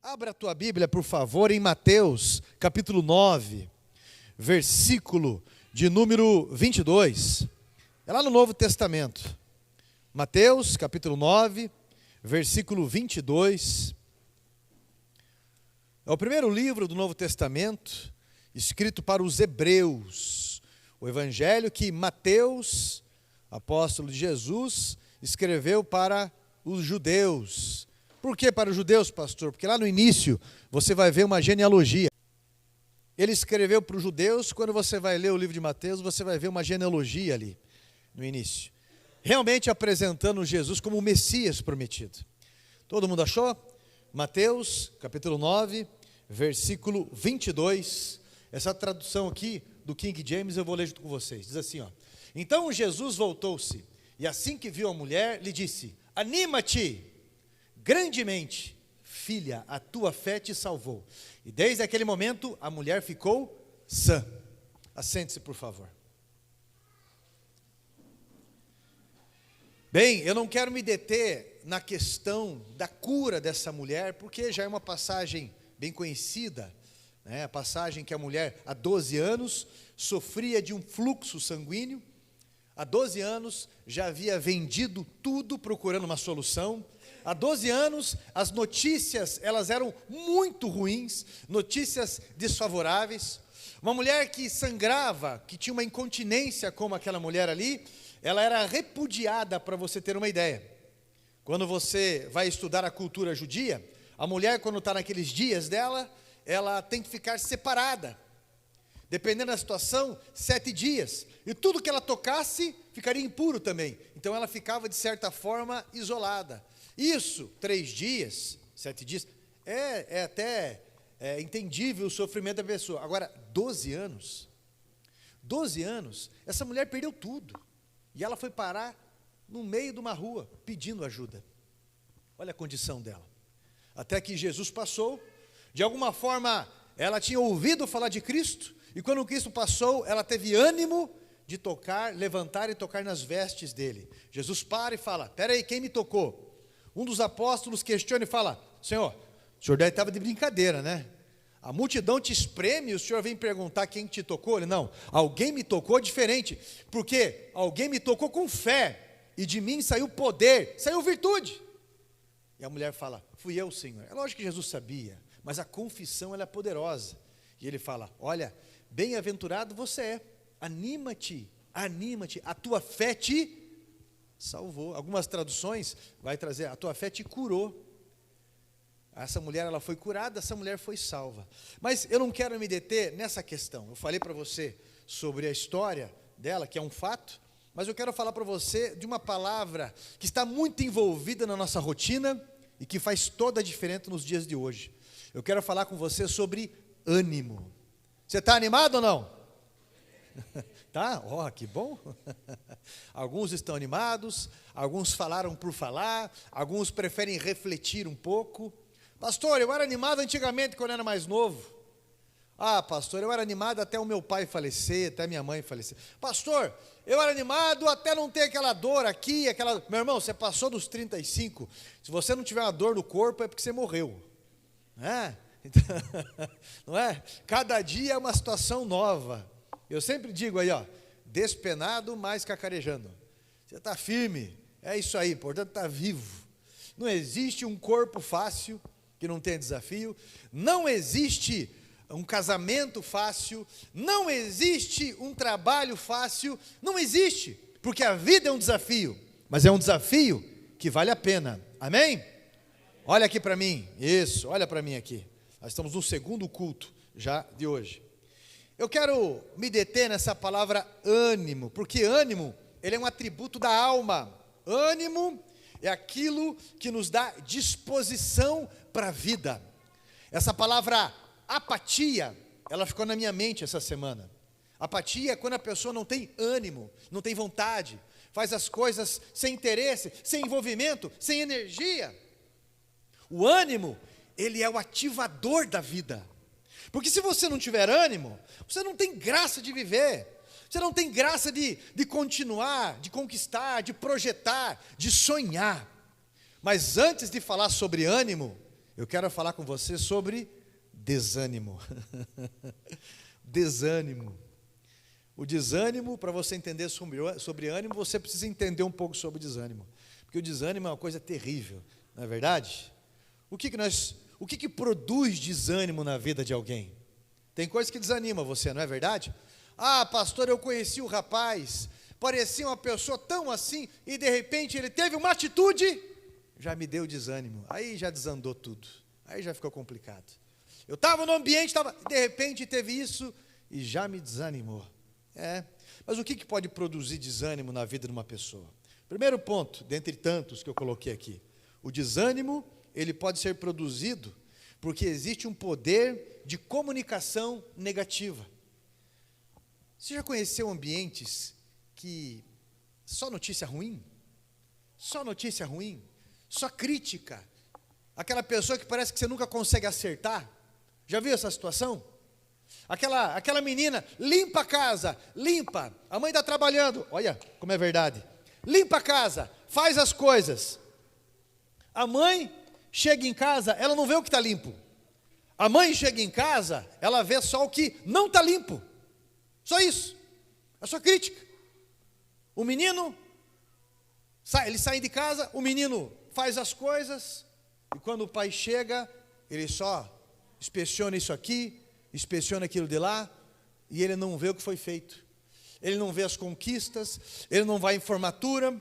Abra a tua Bíblia, por favor, em Mateus, capítulo 9, versículo de número 22. É lá no Novo Testamento. Mateus, capítulo 9, versículo 22. É o primeiro livro do Novo Testamento, escrito para os hebreus. O evangelho que Mateus, apóstolo de Jesus, escreveu para os judeus. Por que para os judeus, pastor? Porque lá no início você vai ver uma genealogia. Ele escreveu para os judeus, quando você vai ler o livro de Mateus, você vai ver uma genealogia ali, no início. Realmente apresentando Jesus como o Messias prometido. Todo mundo achou? Mateus, capítulo 9, versículo 22. Essa tradução aqui do King James eu vou ler junto com vocês. Diz assim, ó. Então Jesus voltou-se, e assim que viu a mulher, lhe disse: anima-te grandemente, filha, a tua fé te salvou. E desde aquele momento a mulher ficou sã. Assente-se, por favor. Bem, eu não quero me deter na questão da cura dessa mulher, porque já é uma passagem bem conhecida, né? A passagem que a mulher, há 12 anos, sofria de um fluxo sanguíneo. Há 12 anos já havia vendido tudo procurando uma solução. Há 12 anos, as notícias, elas eram muito ruins, notícias desfavoráveis. Uma mulher que sangrava, que tinha uma incontinência como aquela mulher ali, ela era repudiada, para você ter uma ideia. Quando você vai estudar a cultura judia, a mulher, quando está naqueles dias dela, ela tem que ficar separada. Dependendo da situação, 7 dias. E tudo que ela tocasse, ficaria impuro também. Então ela ficava, de certa forma, isolada. Isso, 3 dias, 7 dias, é até entendível o sofrimento da pessoa. Agora, 12 anos, essa mulher perdeu tudo. E ela foi parar no meio de uma rua, pedindo ajuda. Olha a condição dela. Até que Jesus passou, de alguma forma, ela tinha ouvido falar de Cristo, e quando Cristo passou, ela teve ânimo de tocar, levantar e tocar nas vestes dele. Jesus para e fala: espera aí, quem me tocou? Um dos apóstolos questiona e fala: Senhor, o senhor deve estar de brincadeira, né? A multidão te espreme e o senhor vem perguntar quem te tocou? Ele: não, alguém me tocou diferente, porque alguém me tocou com fé, e de mim saiu poder, saiu virtude. E a mulher fala: fui eu, Senhor. É lógico que Jesus sabia, mas a confissão ela é poderosa. E ele fala: olha, bem-aventurado você é, anima-te, a tua fé te salvou. Algumas traduções vai trazer: a tua fé te curou. Essa mulher, ela foi curada, essa mulher foi salva. Mas eu não quero me deter nessa questão. Eu falei para você sobre a história dela, que é um fato, mas eu quero falar para você de uma palavra que está muito envolvida na nossa rotina e que faz toda a diferença nos dias de hoje. Eu quero falar com você sobre ânimo. Você está animado ou não? Tá? Ó, que bom. Alguns estão animados, alguns falaram por falar, alguns preferem refletir um pouco. Pastor, eu era animado antigamente quando era mais novo. Ah, pastor, eu era animado até o meu pai falecer, até minha mãe falecer. Pastor, eu era animado até não ter aquela dor aqui, aquela... Meu irmão, você passou dos 35. Se você não tiver uma dor no corpo, é porque você morreu. Não é? Cada dia é uma situação nova. Eu sempre digo aí, ó, despenado, mas cacarejando. Você está firme, é isso aí, portanto está vivo. Não existe um corpo fácil que não tenha desafio, não existe um casamento fácil, não existe um trabalho fácil, não existe, porque a vida é um desafio, mas é um desafio que vale a pena, amém? Olha aqui para mim, isso, olha para mim aqui, nós estamos no segundo culto já de hoje. Eu quero me deter nessa palavra ânimo, porque ânimo, ele é um atributo da alma. Ânimo é aquilo que nos dá disposição para a vida. Essa palavra apatia, ela ficou na minha mente essa semana. Apatia é quando a pessoa não tem ânimo, não tem vontade, faz as coisas sem interesse, sem envolvimento, sem energia. O ânimo, ele é o ativador da vida. Porque se você não tiver ânimo, você não tem graça de viver, você não tem graça de continuar, de conquistar, de projetar, de sonhar. Mas antes de falar sobre ânimo, eu quero falar com você sobre desânimo. Desânimo. O desânimo, para você entender sobre ânimo, você precisa entender um pouco sobre desânimo. Porque o desânimo é uma coisa terrível, não é verdade? O que produz desânimo na vida de alguém? Tem coisa que desanima você, não é verdade? Ah, pastor, eu conheci o rapaz, parecia uma pessoa tão assim, e de repente ele teve uma atitude, já me deu desânimo, aí já desandou tudo, aí já ficou complicado. Eu estava no ambiente, de repente teve isso, e já me desanimou. Mas o que pode produzir desânimo na vida de uma pessoa? Primeiro ponto, dentre tantos que eu coloquei aqui, o desânimo, ele pode ser produzido porque existe um poder de comunicação negativa. Você já conheceu ambientes que só notícia ruim? Só notícia ruim? Só crítica? Aquela pessoa que parece que você nunca consegue acertar? Já viu essa situação? Aquela menina, limpa a casa, limpa, a mãe está trabalhando, olha como é verdade, limpa a casa, faz as coisas, a mãe chega em casa, ela não vê o que está limpo, a mãe chega em casa, ela vê só o que não está limpo, só isso, é só crítica. O menino, eles saem de casa, o menino faz as coisas, e quando o pai chega, ele só inspeciona isso aqui, inspeciona aquilo de lá, e ele não vê o que foi feito, ele não vê as conquistas, ele não vai em formatura.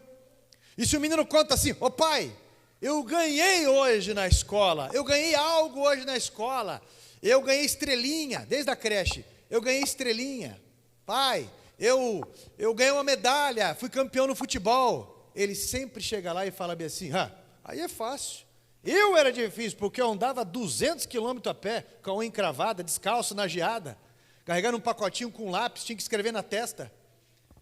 E se o menino conta assim: ô pai, eu ganhei hoje na escola, eu ganhei algo hoje na escola, eu ganhei estrelinha, desde a creche, eu ganhei estrelinha, pai, eu ganhei uma medalha, fui campeão no futebol. Ele sempre chega lá e fala bem assim: aí é fácil. Eu era difícil, porque eu andava 200 quilômetros a pé, com a unha encravada, descalço, na geada, carregando um pacotinho com lápis, tinha que escrever na testa.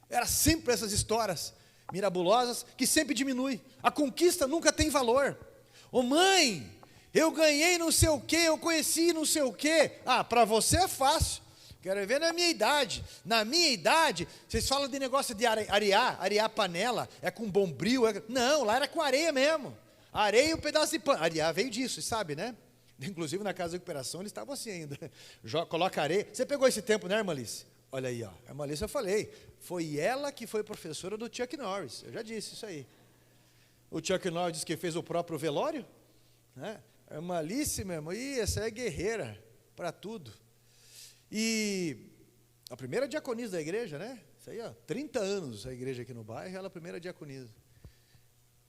Era sempre essas histórias mirabolosas, que sempre diminui. A conquista nunca tem valor. Ô mãe, eu ganhei não sei o quê, eu conheci não sei o quê. Para você é fácil. Quero ver na minha idade. Na minha idade, vocês falam de negócio de arear panela, é com bombril. Não, lá era com areia mesmo. Areia e um pedaço de pano. Areia veio disso, sabe, né? Inclusive na casa de recuperação eles estavam assim ainda. Coloca areia. Você pegou esse tempo, né, irmã Alice? Olha aí, ó. A irmã Alice, eu falei. Foi ela que foi professora do Chuck Norris. Eu já disse isso aí. O Chuck Norris disse que fez o próprio velório, né? A irmã Alice, meu irmão, essa é guerreira para tudo. E a primeira diaconisa da igreja, né? Isso aí, ó, 30 anos a igreja aqui no bairro, ela é a primeira diaconisa.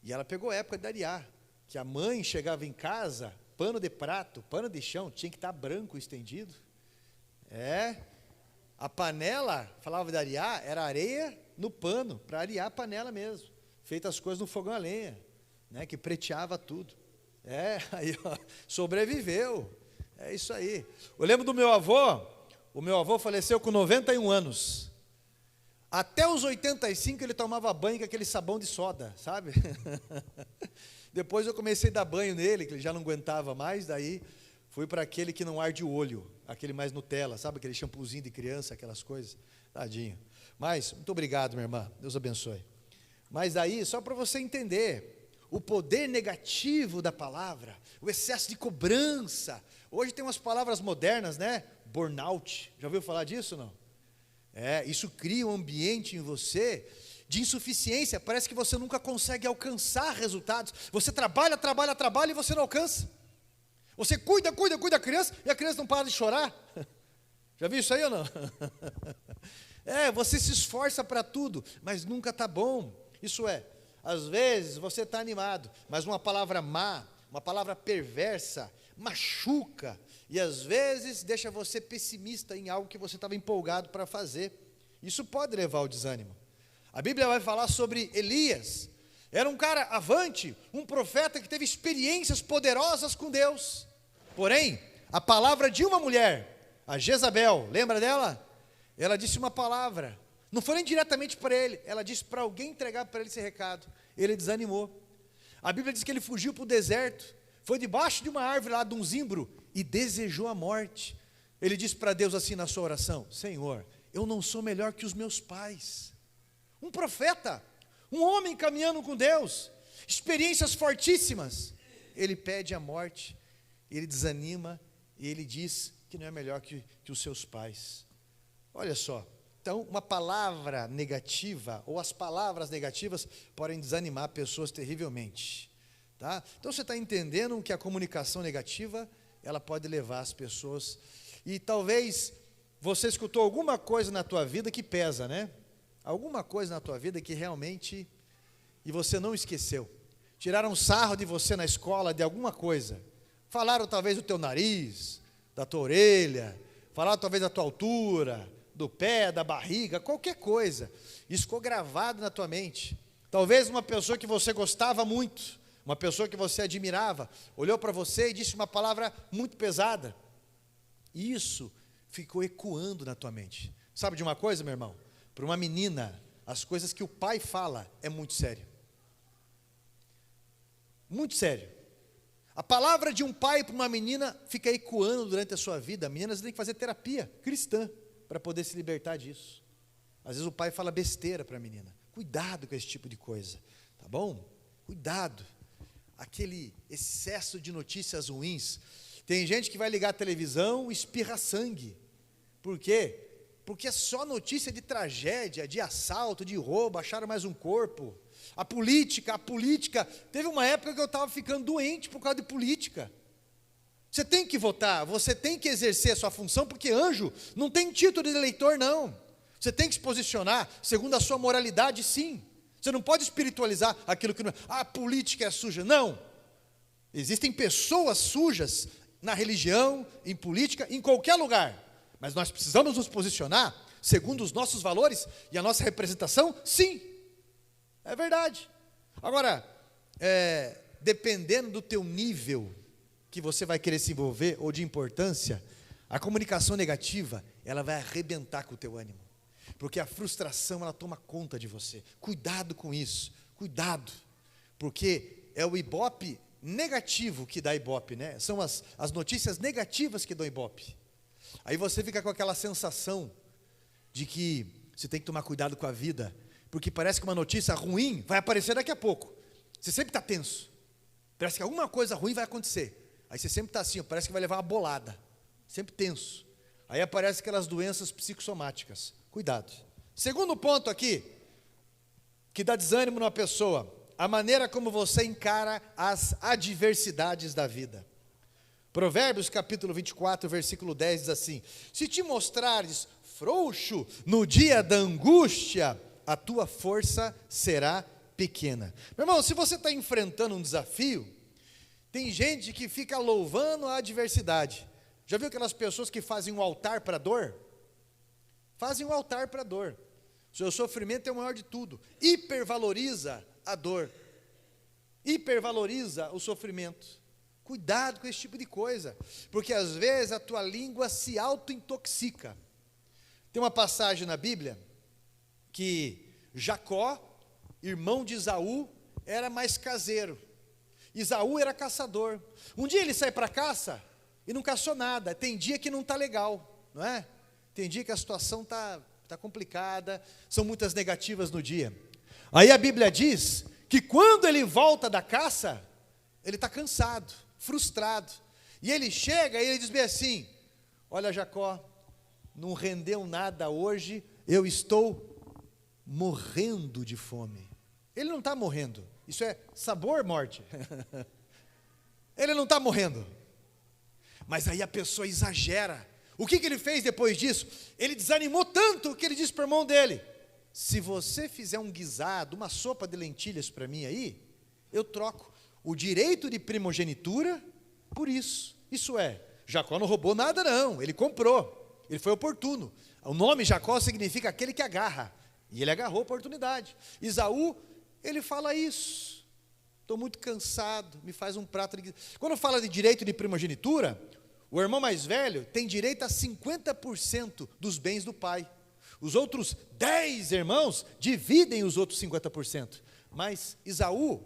E ela pegou a época de arear, que a mãe chegava em casa, pano de prato, pano de chão, tinha que estar branco estendido. A panela, falava de arear, era areia no pano, para arear a panela mesmo. Feitas as coisas no fogão a lenha, né, que preteava tudo. Aí ó, sobreviveu, é isso aí. Eu lembro do meu avô, o meu avô faleceu com 91 anos. Até os 85 ele tomava banho com aquele sabão de soda, sabe? Depois eu comecei a dar banho nele, que ele já não aguentava mais, daí fui para aquele que não arde o olho, aquele mais Nutella, sabe? Aquele shampoozinho de criança, aquelas coisas, tadinho. Mas, muito obrigado, minha irmã, Deus abençoe. Mas aí, só para você entender, o poder negativo da palavra, o excesso de cobrança. Hoje tem umas palavras modernas, né? Burnout, já ouviu falar disso, não? Isso cria um ambiente em você de insuficiência, parece que você nunca consegue alcançar resultados, você trabalha e você não alcança, você cuida da criança, e a criança não para de chorar, já viu isso aí ou não? Você se esforça para tudo, mas nunca está bom, isso às vezes você está animado, mas uma palavra má, uma palavra perversa, machuca, e às vezes deixa você pessimista em algo que você estava empolgado para fazer. Isso pode levar ao desânimo. A Bíblia vai falar sobre Elias. Era um cara avante, um profeta que teve experiências poderosas com Deus. Porém, a palavra de uma mulher, a Jezabel, lembra dela? Ela disse uma palavra, não foi nem diretamente para ele, ela disse para alguém entregar para ele esse recado. Ele desanimou. A Bíblia diz que ele fugiu para o deserto, foi debaixo de uma árvore lá de um zimbro e desejou a morte. Ele disse para Deus assim na sua oração: Senhor, eu não sou melhor que os meus pais. Um profeta, um homem caminhando com Deus, experiências fortíssimas. Ele pede a morte, ele desanima, e ele diz que não é melhor que os seus pais. Olha só, então uma palavra negativa, ou as palavras negativas, podem desanimar pessoas terrivelmente. Tá? Então você está entendendo que a comunicação negativa, ela pode levar as pessoas, e talvez você escutou alguma coisa na tua vida que pesa, né? Alguma coisa na tua vida que realmente, e você não esqueceu. Tiraram sarro de você na escola de alguma coisa. Falaram talvez do teu nariz, da tua orelha, falaram talvez da tua altura, do pé, da barriga, qualquer coisa. Isso ficou gravado na tua mente. Talvez uma pessoa que você gostava muito, uma pessoa que você admirava, olhou para você e disse uma palavra muito pesada. E isso ficou ecoando na tua mente. Sabe de uma coisa, meu irmão? Para uma menina, as coisas que o pai fala é muito sério. Muito sério. A palavra de um pai para uma menina fica ecoando durante a sua vida. Meninas têm que fazer terapia cristã para poder se libertar disso. Às vezes o pai fala besteira para a menina. Cuidado com esse tipo de coisa, tá bom? Cuidado. Aquele excesso de notícias ruins. Tem gente que vai ligar a televisão e espirra sangue. Por quê? Porque é só notícia de tragédia, de assalto, de roubo, acharam mais um corpo. A política, teve uma época que eu estava ficando doente por causa de política. Você tem que votar, você tem que exercer a sua função, porque anjo não tem título de eleitor, não. Você tem que se posicionar segundo a sua moralidade, sim. Você não pode espiritualizar aquilo que não é. A política é suja. Não. Existem pessoas sujas na religião, em política, em qualquer lugar. Mas nós precisamos nos posicionar segundo os nossos valores e a nossa representação, sim. É verdade. Agora, dependendo do teu nível que você vai querer se envolver, ou de importância, a comunicação negativa, ela vai arrebentar com o teu ânimo. Porque a frustração, ela toma conta de você. Cuidado com isso, cuidado. Porque é o ibope negativo que dá ibope, né? São as notícias negativas que dão ibope. Aí você fica com aquela sensação de que você tem que tomar cuidado com a vida, porque parece que uma notícia ruim vai aparecer daqui a pouco. Você sempre está tenso. Parece que alguma coisa ruim vai acontecer. Aí você sempre está assim, parece que vai levar uma bolada. Sempre tenso. Aí aparecem aquelas doenças psicossomáticas. Cuidado. Segundo ponto aqui, que dá desânimo numa pessoa, a maneira como você encara as adversidades da vida. Provérbios capítulo 24, versículo 10 diz assim: se te mostrares frouxo no dia da angústia, a tua força será pequena. Meu irmão, se você está enfrentando um desafio, tem gente que fica louvando a adversidade. Já viu aquelas pessoas que fazem um altar para a dor? Fazem um altar para a dor. O seu sofrimento é o maior de tudo. Hipervaloriza a dor. Hipervaloriza o sofrimento. Cuidado com esse tipo de coisa, porque às vezes a tua língua se auto-intoxica. Tem uma passagem na Bíblia que Jacó, irmão de Esaú, era mais caseiro. Esaú era caçador. Um dia ele sai para caça e não caçou nada. Tem dia que não está legal, não é? Tem dia que a situação está complicada, são muitas negativas no dia. Aí a Bíblia diz que quando ele volta da caça, ele está cansado, frustrado. E ele chega e ele diz bem assim: olha, Jacó, não rendeu nada hoje, eu estou morrendo de fome. Ele não está morrendo, isso é sabor morte. Ele não está morrendo. Mas aí a pessoa exagera. O que ele fez depois disso? Ele desanimou tanto que ele disse para o irmão dele: se você fizer um guisado, uma sopa de lentilhas para mim aí, eu troco o direito de primogenitura por isso. Isso é, Jacó não roubou nada não, ele comprou, ele foi oportuno. O nome Jacó significa aquele que agarra, e ele agarrou a oportunidade. Esaú, ele fala isso: estou muito cansado, me faz um prato de... Quando fala de direito de primogenitura, o irmão mais velho tem direito a 50% dos bens do pai. Os outros 10 irmãos dividem os outros 50%. Mas Esaú,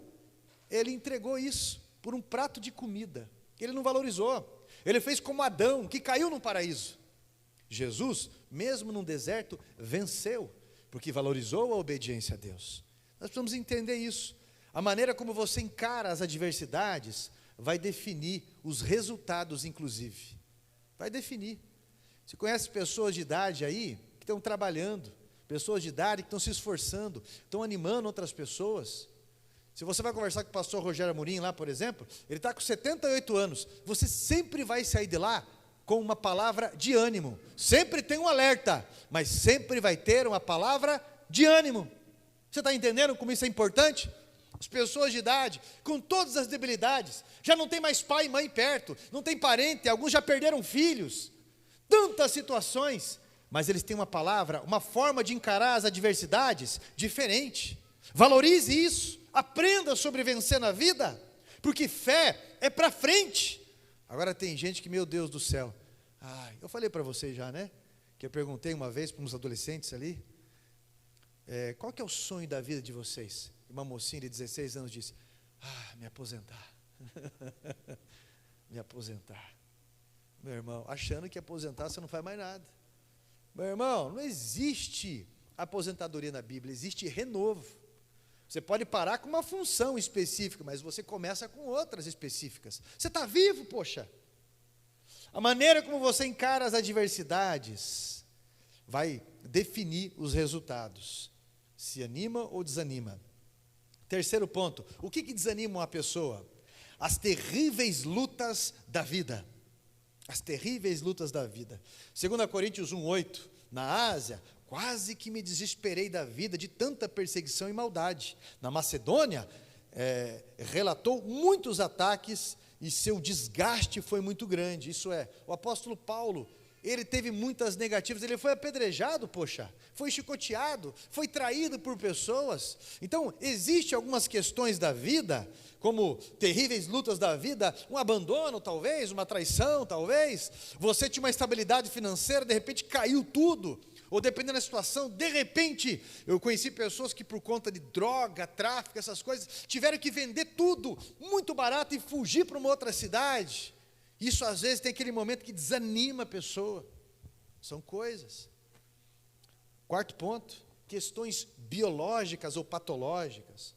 ele entregou isso por um prato de comida. Ele não valorizou. Ele fez como Adão, que caiu no paraíso. Jesus, mesmo no deserto, venceu, porque valorizou a obediência a Deus. Nós precisamos entender isso. A maneira como você encara as adversidades vai definir os resultados, inclusive. Vai definir. Você conhece pessoas de idade aí que estão trabalhando, pessoas de idade que estão se esforçando, estão animando outras pessoas. Se você vai conversar com o pastor Rogério Amorim lá, por exemplo, ele está com 78 anos, você sempre vai sair de lá com uma palavra de ânimo. Sempre tem um alerta, mas sempre vai ter uma palavra de ânimo. Você está entendendo como isso é importante? As pessoas de idade, com todas as debilidades, já não tem mais pai e mãe perto, não tem parente, alguns já perderam filhos, tantas situações, mas eles têm uma palavra, uma forma de encarar as adversidades diferente. Valorize isso, aprenda sobre vencer na vida, porque fé é para frente. Agora tem gente que, meu Deus do céu, eu falei para vocês já, né, que eu perguntei uma vez para uns adolescentes ali, qual que é o sonho da vida de vocês? Uma mocinha de 16 anos disse, me aposentar, me aposentar. Meu irmão, achando que aposentar você não faz mais nada. Meu irmão, não existe aposentadoria na Bíblia, existe renovo. Você pode parar com uma função específica, mas você começa com outras específicas. Você está vivo, poxa. A maneira como você encara as adversidades vai definir os resultados. Se anima ou desanima. Terceiro ponto, o que desanima uma pessoa? As terríveis lutas da vida. As terríveis lutas da vida. 2 Coríntios 1:8, na Ásia, quase que me desesperei da vida de tanta perseguição e maldade. Na Macedônia, relatou muitos ataques e seu desgaste foi muito grande. Isso é, o apóstolo Paulo, ele teve muitas negativas, ele foi apedrejado, poxa, foi chicoteado, foi traído por pessoas. Então, existem algumas questões da vida, como terríveis lutas da vida, um abandono talvez, uma traição talvez, você tinha uma estabilidade financeira, de repente caiu tudo, ou dependendo da situação, de repente, eu conheci pessoas que por conta de droga, tráfico, essas coisas, tiveram que vender tudo, muito barato e fugir para uma outra cidade. Isso às vezes tem aquele momento que desanima a pessoa. São coisas. Quarto ponto, questões biológicas ou patológicas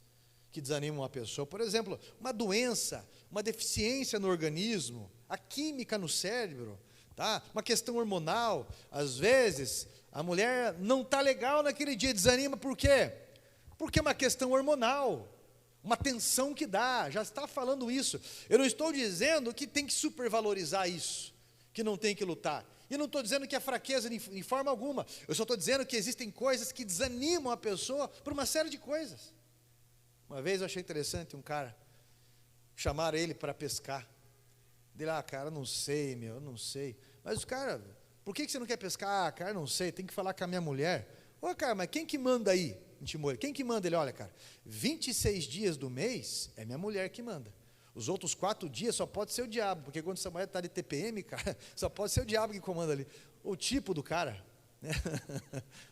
que desanimam a pessoa. Por exemplo, uma doença, uma deficiência no organismo, a química no cérebro, tá? Uma questão hormonal. Às vezes, a mulher não está legal naquele dia, desanima, por quê? Porque é uma questão hormonal. Uma tensão que dá, já está falando isso. Eu não estou dizendo que tem que supervalorizar isso, que não tem que lutar. E não estou dizendo que é fraqueza em forma alguma. Eu só estou dizendo que existem coisas que desanimam a pessoa por uma série de coisas. Uma vez eu achei interessante um cara, chamaram ele para pescar. Dele, cara, não sei, eu não sei. Mas os caras, por que você não quer pescar? Cara, não sei, tem que falar com a minha mulher. Cara, mas quem que manda aí? Quem que manda? Ele, olha, cara, 26 dias do mês é minha mulher que manda. Os outros 4 dias só pode ser o diabo, porque quando essa mulher está de TPM, cara, só pode ser o diabo que comanda ali. O tipo do cara, né?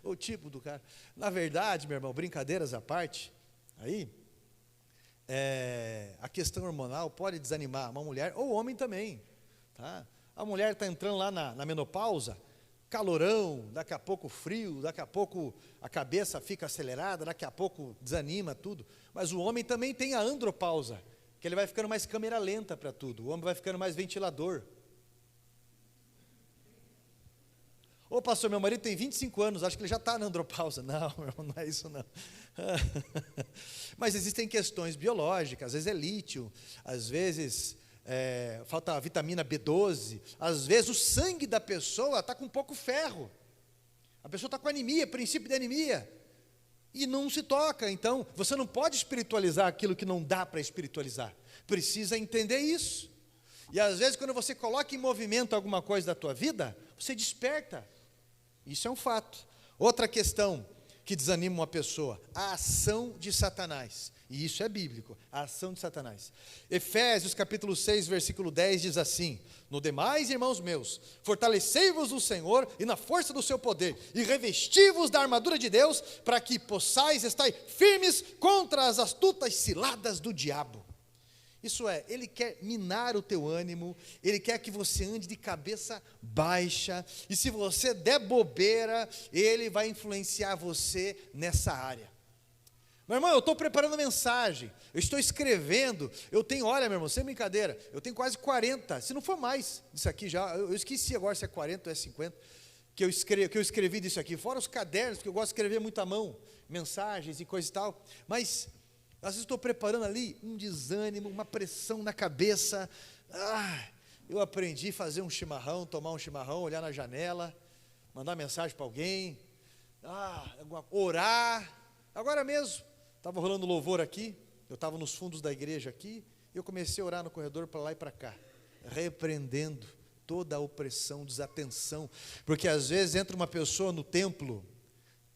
O tipo do cara. Na verdade, meu irmão, brincadeiras à parte, aí, a questão hormonal pode desanimar uma mulher, ou homem também, tá? A mulher está entrando lá na menopausa, calorão, daqui a pouco frio, daqui a pouco a cabeça fica acelerada, daqui a pouco desanima tudo. Mas o homem também tem a andropausa, que ele vai ficando mais câmera lenta para tudo, o homem vai ficando mais ventilador. Ô pastor, meu marido tem 25 anos, acho que ele já está na andropausa. Não, meu irmão, não é isso não. Mas existem questões biológicas, às vezes é lítio, às vezes falta a vitamina B12, às vezes o sangue da pessoa está com pouco ferro, a pessoa está com anemia, princípio de anemia, e não se toca. Então, você não pode espiritualizar aquilo que não dá para espiritualizar, precisa entender isso. E às vezes quando você coloca em movimento alguma coisa da tua vida, você desperta, isso é um fato. Outra questão que desanima uma pessoa, a ação de Satanás. E isso é bíblico, a ação de Satanás. Efésios capítulo 6, versículo 10 diz assim: no demais, irmãos meus, fortalecei-vos no Senhor e na força do seu poder, e revesti-vos da armadura de Deus, para que possais estar firmes contra as astutas ciladas do diabo. Isso é, ele quer minar o teu ânimo, ele quer que você ande de cabeça baixa, e se você der bobeira, ele vai influenciar você nessa área. Meu irmão, eu estou preparando mensagem, eu estou escrevendo, olha meu irmão, sem brincadeira, eu tenho quase 40, se não for mais disso aqui já, eu esqueci agora se é 40 ou é 50, que eu escrevi disso aqui, fora os cadernos, porque eu gosto de escrever muito à mão, mensagens e coisa e tal, mas às vezes estou preparando ali um desânimo, uma pressão na cabeça. Eu aprendi a fazer um chimarrão, tomar um chimarrão, olhar na janela, mandar mensagem para alguém, orar. Agora mesmo, estava rolando louvor aqui, eu estava nos fundos da igreja aqui, e eu comecei a orar no corredor para lá e para cá, repreendendo toda a opressão, desatenção, porque às vezes entra uma pessoa no templo,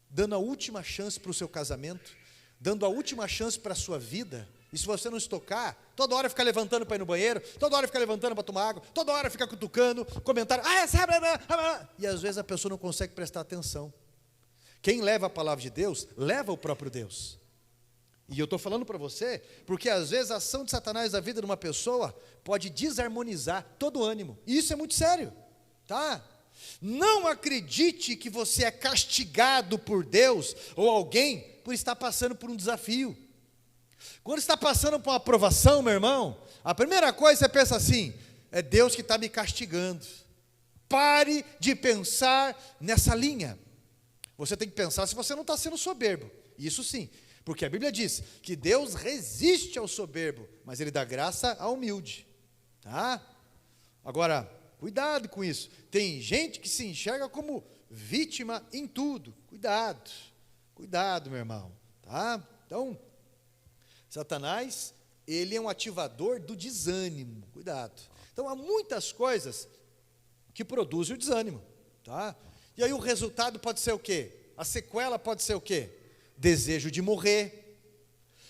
dando a última chance para o seu casamento, dando a última chance para a sua vida, e se você não estocar, toda hora fica levantando para ir no banheiro, toda hora fica levantando para tomar água, toda hora fica cutucando, comentário, e às vezes a pessoa não consegue prestar atenção. Quem leva a palavra de Deus, leva o próprio Deus. E eu estou falando para você, porque às vezes a ação de Satanás na vida de uma pessoa pode desarmonizar todo o ânimo, e isso é muito sério, tá? Não acredite que você é castigado por Deus, ou alguém, por estar passando por um desafio. Quando está passando por uma aprovação, meu irmão, a primeira coisa você pensa assim, é Deus que está me castigando. Pare de pensar nessa linha. Você tem que pensar se você não está sendo soberbo, isso sim, porque a Bíblia diz que Deus resiste ao soberbo, mas Ele dá graça ao humilde, tá? Agora, cuidado com isso, tem gente que se enxerga como vítima em tudo, cuidado meu irmão, tá? Então, Satanás, ele é um ativador do desânimo, cuidado. Então, há muitas coisas que produzem o desânimo, tá? E aí o resultado pode ser o quê? A sequela pode ser o quê? Desejo de morrer.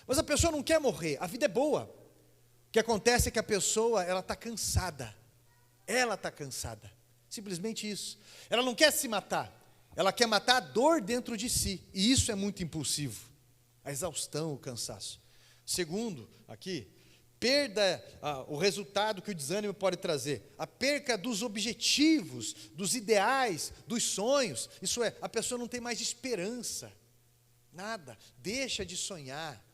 Mas a pessoa não quer morrer, a vida é boa. O que acontece é que a pessoa, ela está cansada, simplesmente isso. Ela não quer se matar, ela quer matar a dor dentro de si, e isso é muito impulsivo, a exaustão, o cansaço. Segundo, aqui, o resultado que o desânimo pode trazer, a perca dos objetivos, dos ideais, dos sonhos, isso é, a pessoa não tem mais esperança, nada, deixa de sonhar.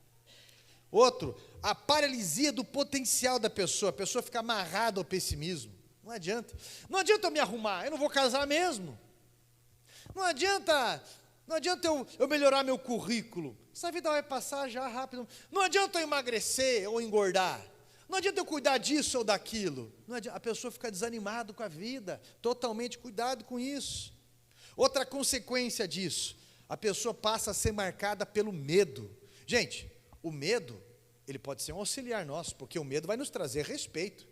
Outro, a paralisia do potencial da pessoa, a pessoa fica amarrada ao pessimismo, não adianta eu me arrumar, eu não vou casar mesmo, não adianta eu melhorar meu currículo, essa vida vai passar já rápido, não adianta eu emagrecer ou engordar, não adianta eu cuidar disso ou daquilo, a pessoa fica desanimada com a vida, totalmente, cuidado com isso. Outra consequência disso, a pessoa passa a ser marcada pelo medo. Gente, o medo, ele pode ser um auxiliar nosso, porque o medo vai nos trazer respeito.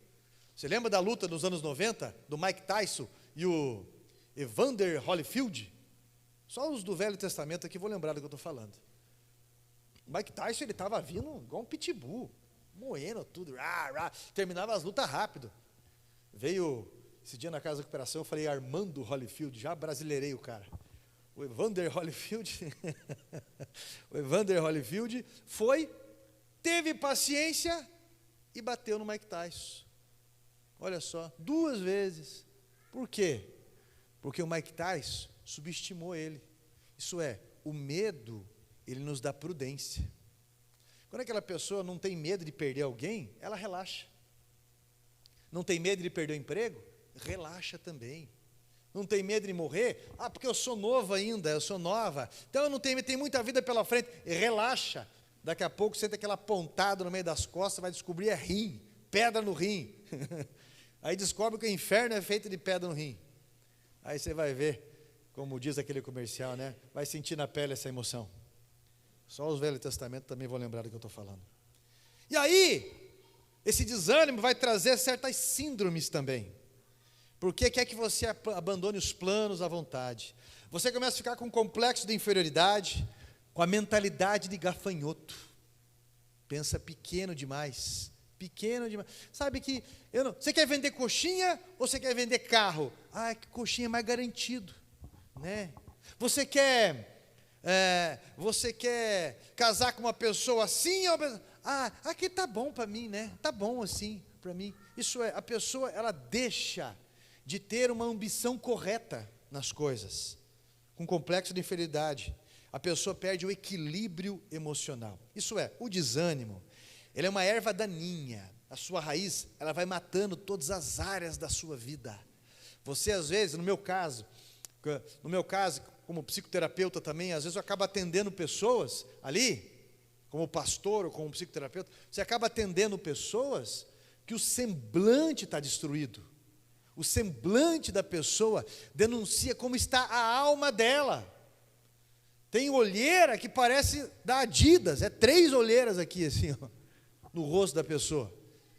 Você lembra da luta dos anos 90, do Mike Tyson e o Evander Holyfield? Só os do Velho Testamento aqui vou lembrar do que eu estou falando. O Mike Tyson, ele estava vindo igual um pitbull, moendo tudo, terminava as lutas rápido. Veio, esse dia na casa de recuperação, eu falei Armando Holyfield, já brasileirei o cara. O Evander Holyfield, teve paciência e bateu no Mike Tyson. Olha só, 2 vezes. Por quê? Porque o Mike Tyson subestimou ele. Isso é, o medo, ele nos dá prudência. Quando aquela pessoa não tem medo de perder alguém, ela relaxa. Não tem medo de perder o emprego? Relaxa também. Não tem medo de morrer? Porque eu sou novo ainda, eu sou nova, então eu não tenho, tem muita vida pela frente. Relaxa. Daqui a pouco você tem aquela pontada no meio das costas, vai descobrir é rim, pedra no rim. Aí descobre que o inferno é feito de pedra no rim. Aí você vai ver, como diz aquele comercial, né? Vai sentir na pele essa emoção. Só os Velho Testamento também vão lembrar do que eu estou falando. E aí, esse desânimo vai trazer certas síndromes também. Porque quer que você abandone os planos à vontade. Você começa a ficar com um complexo de inferioridade, com a mentalidade de gafanhoto. Pensa pequeno demais. Sabe que, você quer vender coxinha ou você quer vender carro? Que coxinha é mais garantido, né? Você quer casar com uma pessoa assim? aqui tá bom para mim, né? Tá bom assim para mim. Isso é, a pessoa, ela deixa de ter uma ambição correta nas coisas, com complexo de inferioridade. A pessoa perde o equilíbrio emocional. Isso é, o desânimo, ele é uma erva daninha. A sua raiz, ela vai matando todas as áreas da sua vida. Você, às vezes, no meu caso, como psicoterapeuta também, às vezes eu acabo atendendo pessoas ali, como pastor ou como psicoterapeuta, você acaba atendendo pessoas que o semblante está destruído. O semblante da pessoa denuncia como está a alma dela. Tem olheira que parece da Adidas, 3 olheiras aqui assim, ó, no rosto da pessoa.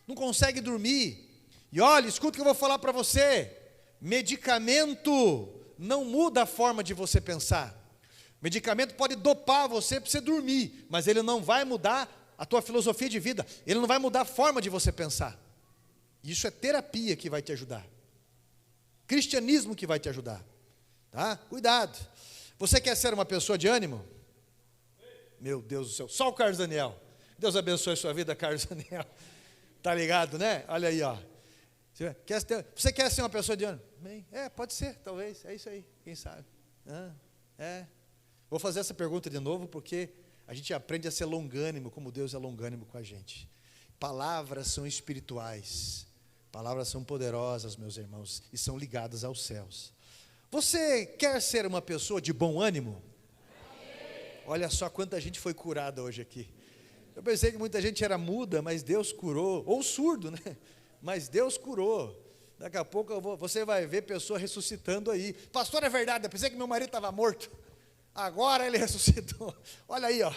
Não consegue dormir. E olha, escuta o que eu vou falar para você. Medicamento não muda a forma de você pensar. Medicamento pode dopar você para você dormir, mas ele não vai mudar a tua filosofia de vida. Ele não vai mudar a forma de você pensar. Isso é terapia que vai te ajudar. Cristianismo que vai te ajudar. Tá? Cuidado. Você quer ser uma pessoa de ânimo? Meu Deus do céu. Só o Carlos Daniel. Deus abençoe a sua vida, Carlos Daniel. Tá ligado, né? Olha aí, ó. Você quer ser uma pessoa de ânimo? Bem, pode ser, talvez. É isso aí, quem sabe. Vou fazer essa pergunta de novo, porque a gente aprende a ser longânimo, como Deus é longânimo com a gente. Palavras são espirituais. Palavras são poderosas, meus irmãos, e são ligadas aos céus. Você quer ser uma pessoa de bom ânimo? Olha só quanta gente foi curada hoje aqui. Eu pensei que muita gente era muda, mas Deus curou, ou surdo, né? Mas Deus curou. Daqui a pouco você vai ver pessoa ressuscitando aí. Pastor, é verdade, eu pensei que meu marido estava morto. Agora ele ressuscitou. Olha aí, ó.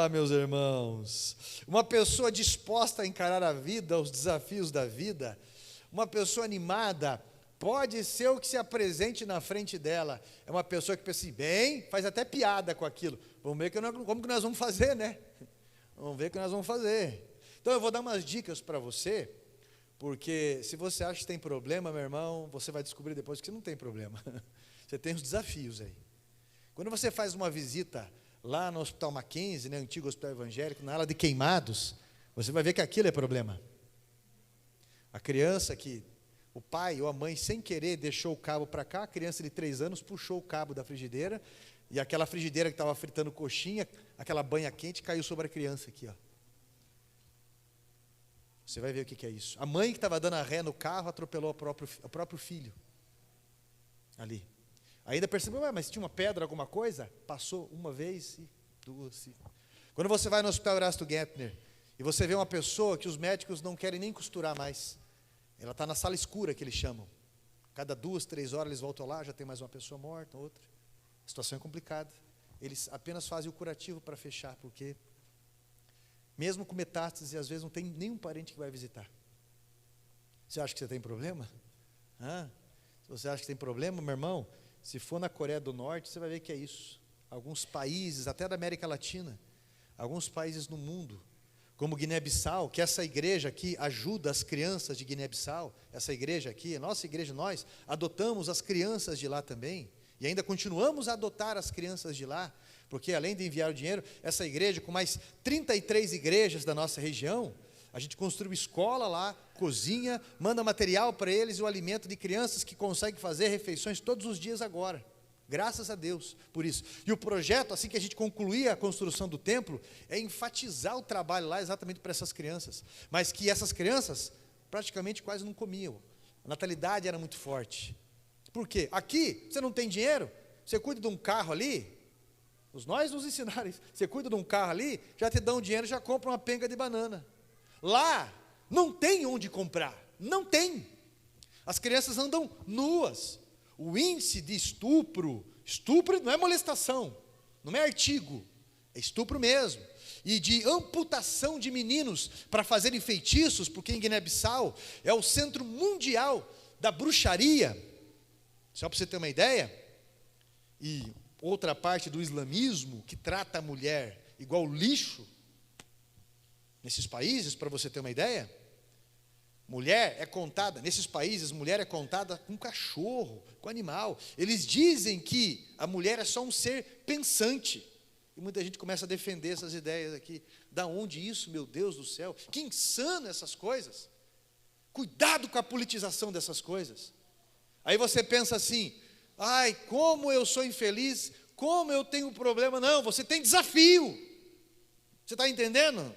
Meus irmãos. Uma pessoa disposta a encarar a vida, os desafios da vida. Uma pessoa animada. Pode ser o que se apresente na frente dela. É uma pessoa que pensa assim, bem, faz até piada com aquilo. Vamos ver como que nós vamos fazer, né? Vamos ver o que nós vamos fazer. Então eu vou dar umas dicas para você, porque se você acha que tem problema, meu irmão, você vai descobrir depois que você não tem problema. Você tem os desafios aí. Quando você faz uma visita lá no Hospital Mackenzie, né, antigo hospital evangélico, na ala de queimados, você vai ver que aquilo é problema. A criança que o pai ou a mãe, sem querer, deixou o cabo para cá, a criança de 3 anos puxou o cabo da frigideira, e aquela frigideira que estava fritando coxinha, aquela banha quente, caiu sobre a criança aqui, ó. Você vai ver o que é isso. A mãe que estava dando a ré no carro, atropelou o próprio filho, ali. Ainda percebeu, mas tinha uma pedra, alguma coisa? Passou uma vez e 2. Quando você vai no hospital Erasto Gettner, e você vê uma pessoa que os médicos não querem nem costurar mais, ela está na sala escura, que eles chamam. Cada 2, 3 horas eles voltam lá, já tem mais uma pessoa morta, outra. A situação é complicada. Eles apenas fazem o curativo para fechar, porque mesmo com metástase, às vezes não tem nenhum parente que vai visitar. Você acha que você tem problema? Se você acha que tem problema, meu irmão, se for na Coreia do Norte, você vai ver que é isso. Alguns países, até da América Latina, alguns países no mundo, como Guiné-Bissau, que essa igreja aqui ajuda as crianças de Guiné-Bissau, essa igreja aqui, a nossa igreja, nós adotamos as crianças de lá também, e ainda continuamos a adotar as crianças de lá, porque além de enviar o dinheiro, essa igreja, com mais 33 igrejas da nossa região, a gente construiu escola lá, cozinha, manda material para eles e o alimento de crianças que conseguem fazer refeições todos os dias agora. Graças a Deus por isso. E o projeto, assim que a gente concluir a construção do templo, é enfatizar o trabalho lá exatamente para essas crianças. Mas que essas crianças praticamente quase não comiam. A natalidade era muito forte. Por quê? Aqui, você não tem dinheiro, você cuida de um carro ali, nós nos ensinaram isso. Você cuida de um carro ali, já te dão dinheiro, já compra uma penca de banana. Lá, não tem onde comprar. Não tem. As crianças andam nuas. O índice de estupro não é molestação, não é artigo, é estupro mesmo. E de amputação de meninos para fazerem feitiços, porque em Guiné-Bissau é o centro mundial da bruxaria. Só para você ter uma ideia. E outra parte do islamismo que trata a mulher igual lixo. Nesses países, para você ter uma ideia, mulher é contada, nesses países, mulher é contada com cachorro, com animal. Eles dizem que a mulher é só um ser pensante. E muita gente começa a defender essas ideias aqui. Da onde isso, meu Deus do céu? Que insano essas coisas. Cuidado com a politização dessas coisas. Aí você pensa assim, ai, como eu sou infeliz, como eu tenho problema. Não, você tem desafio. Você está entendendo?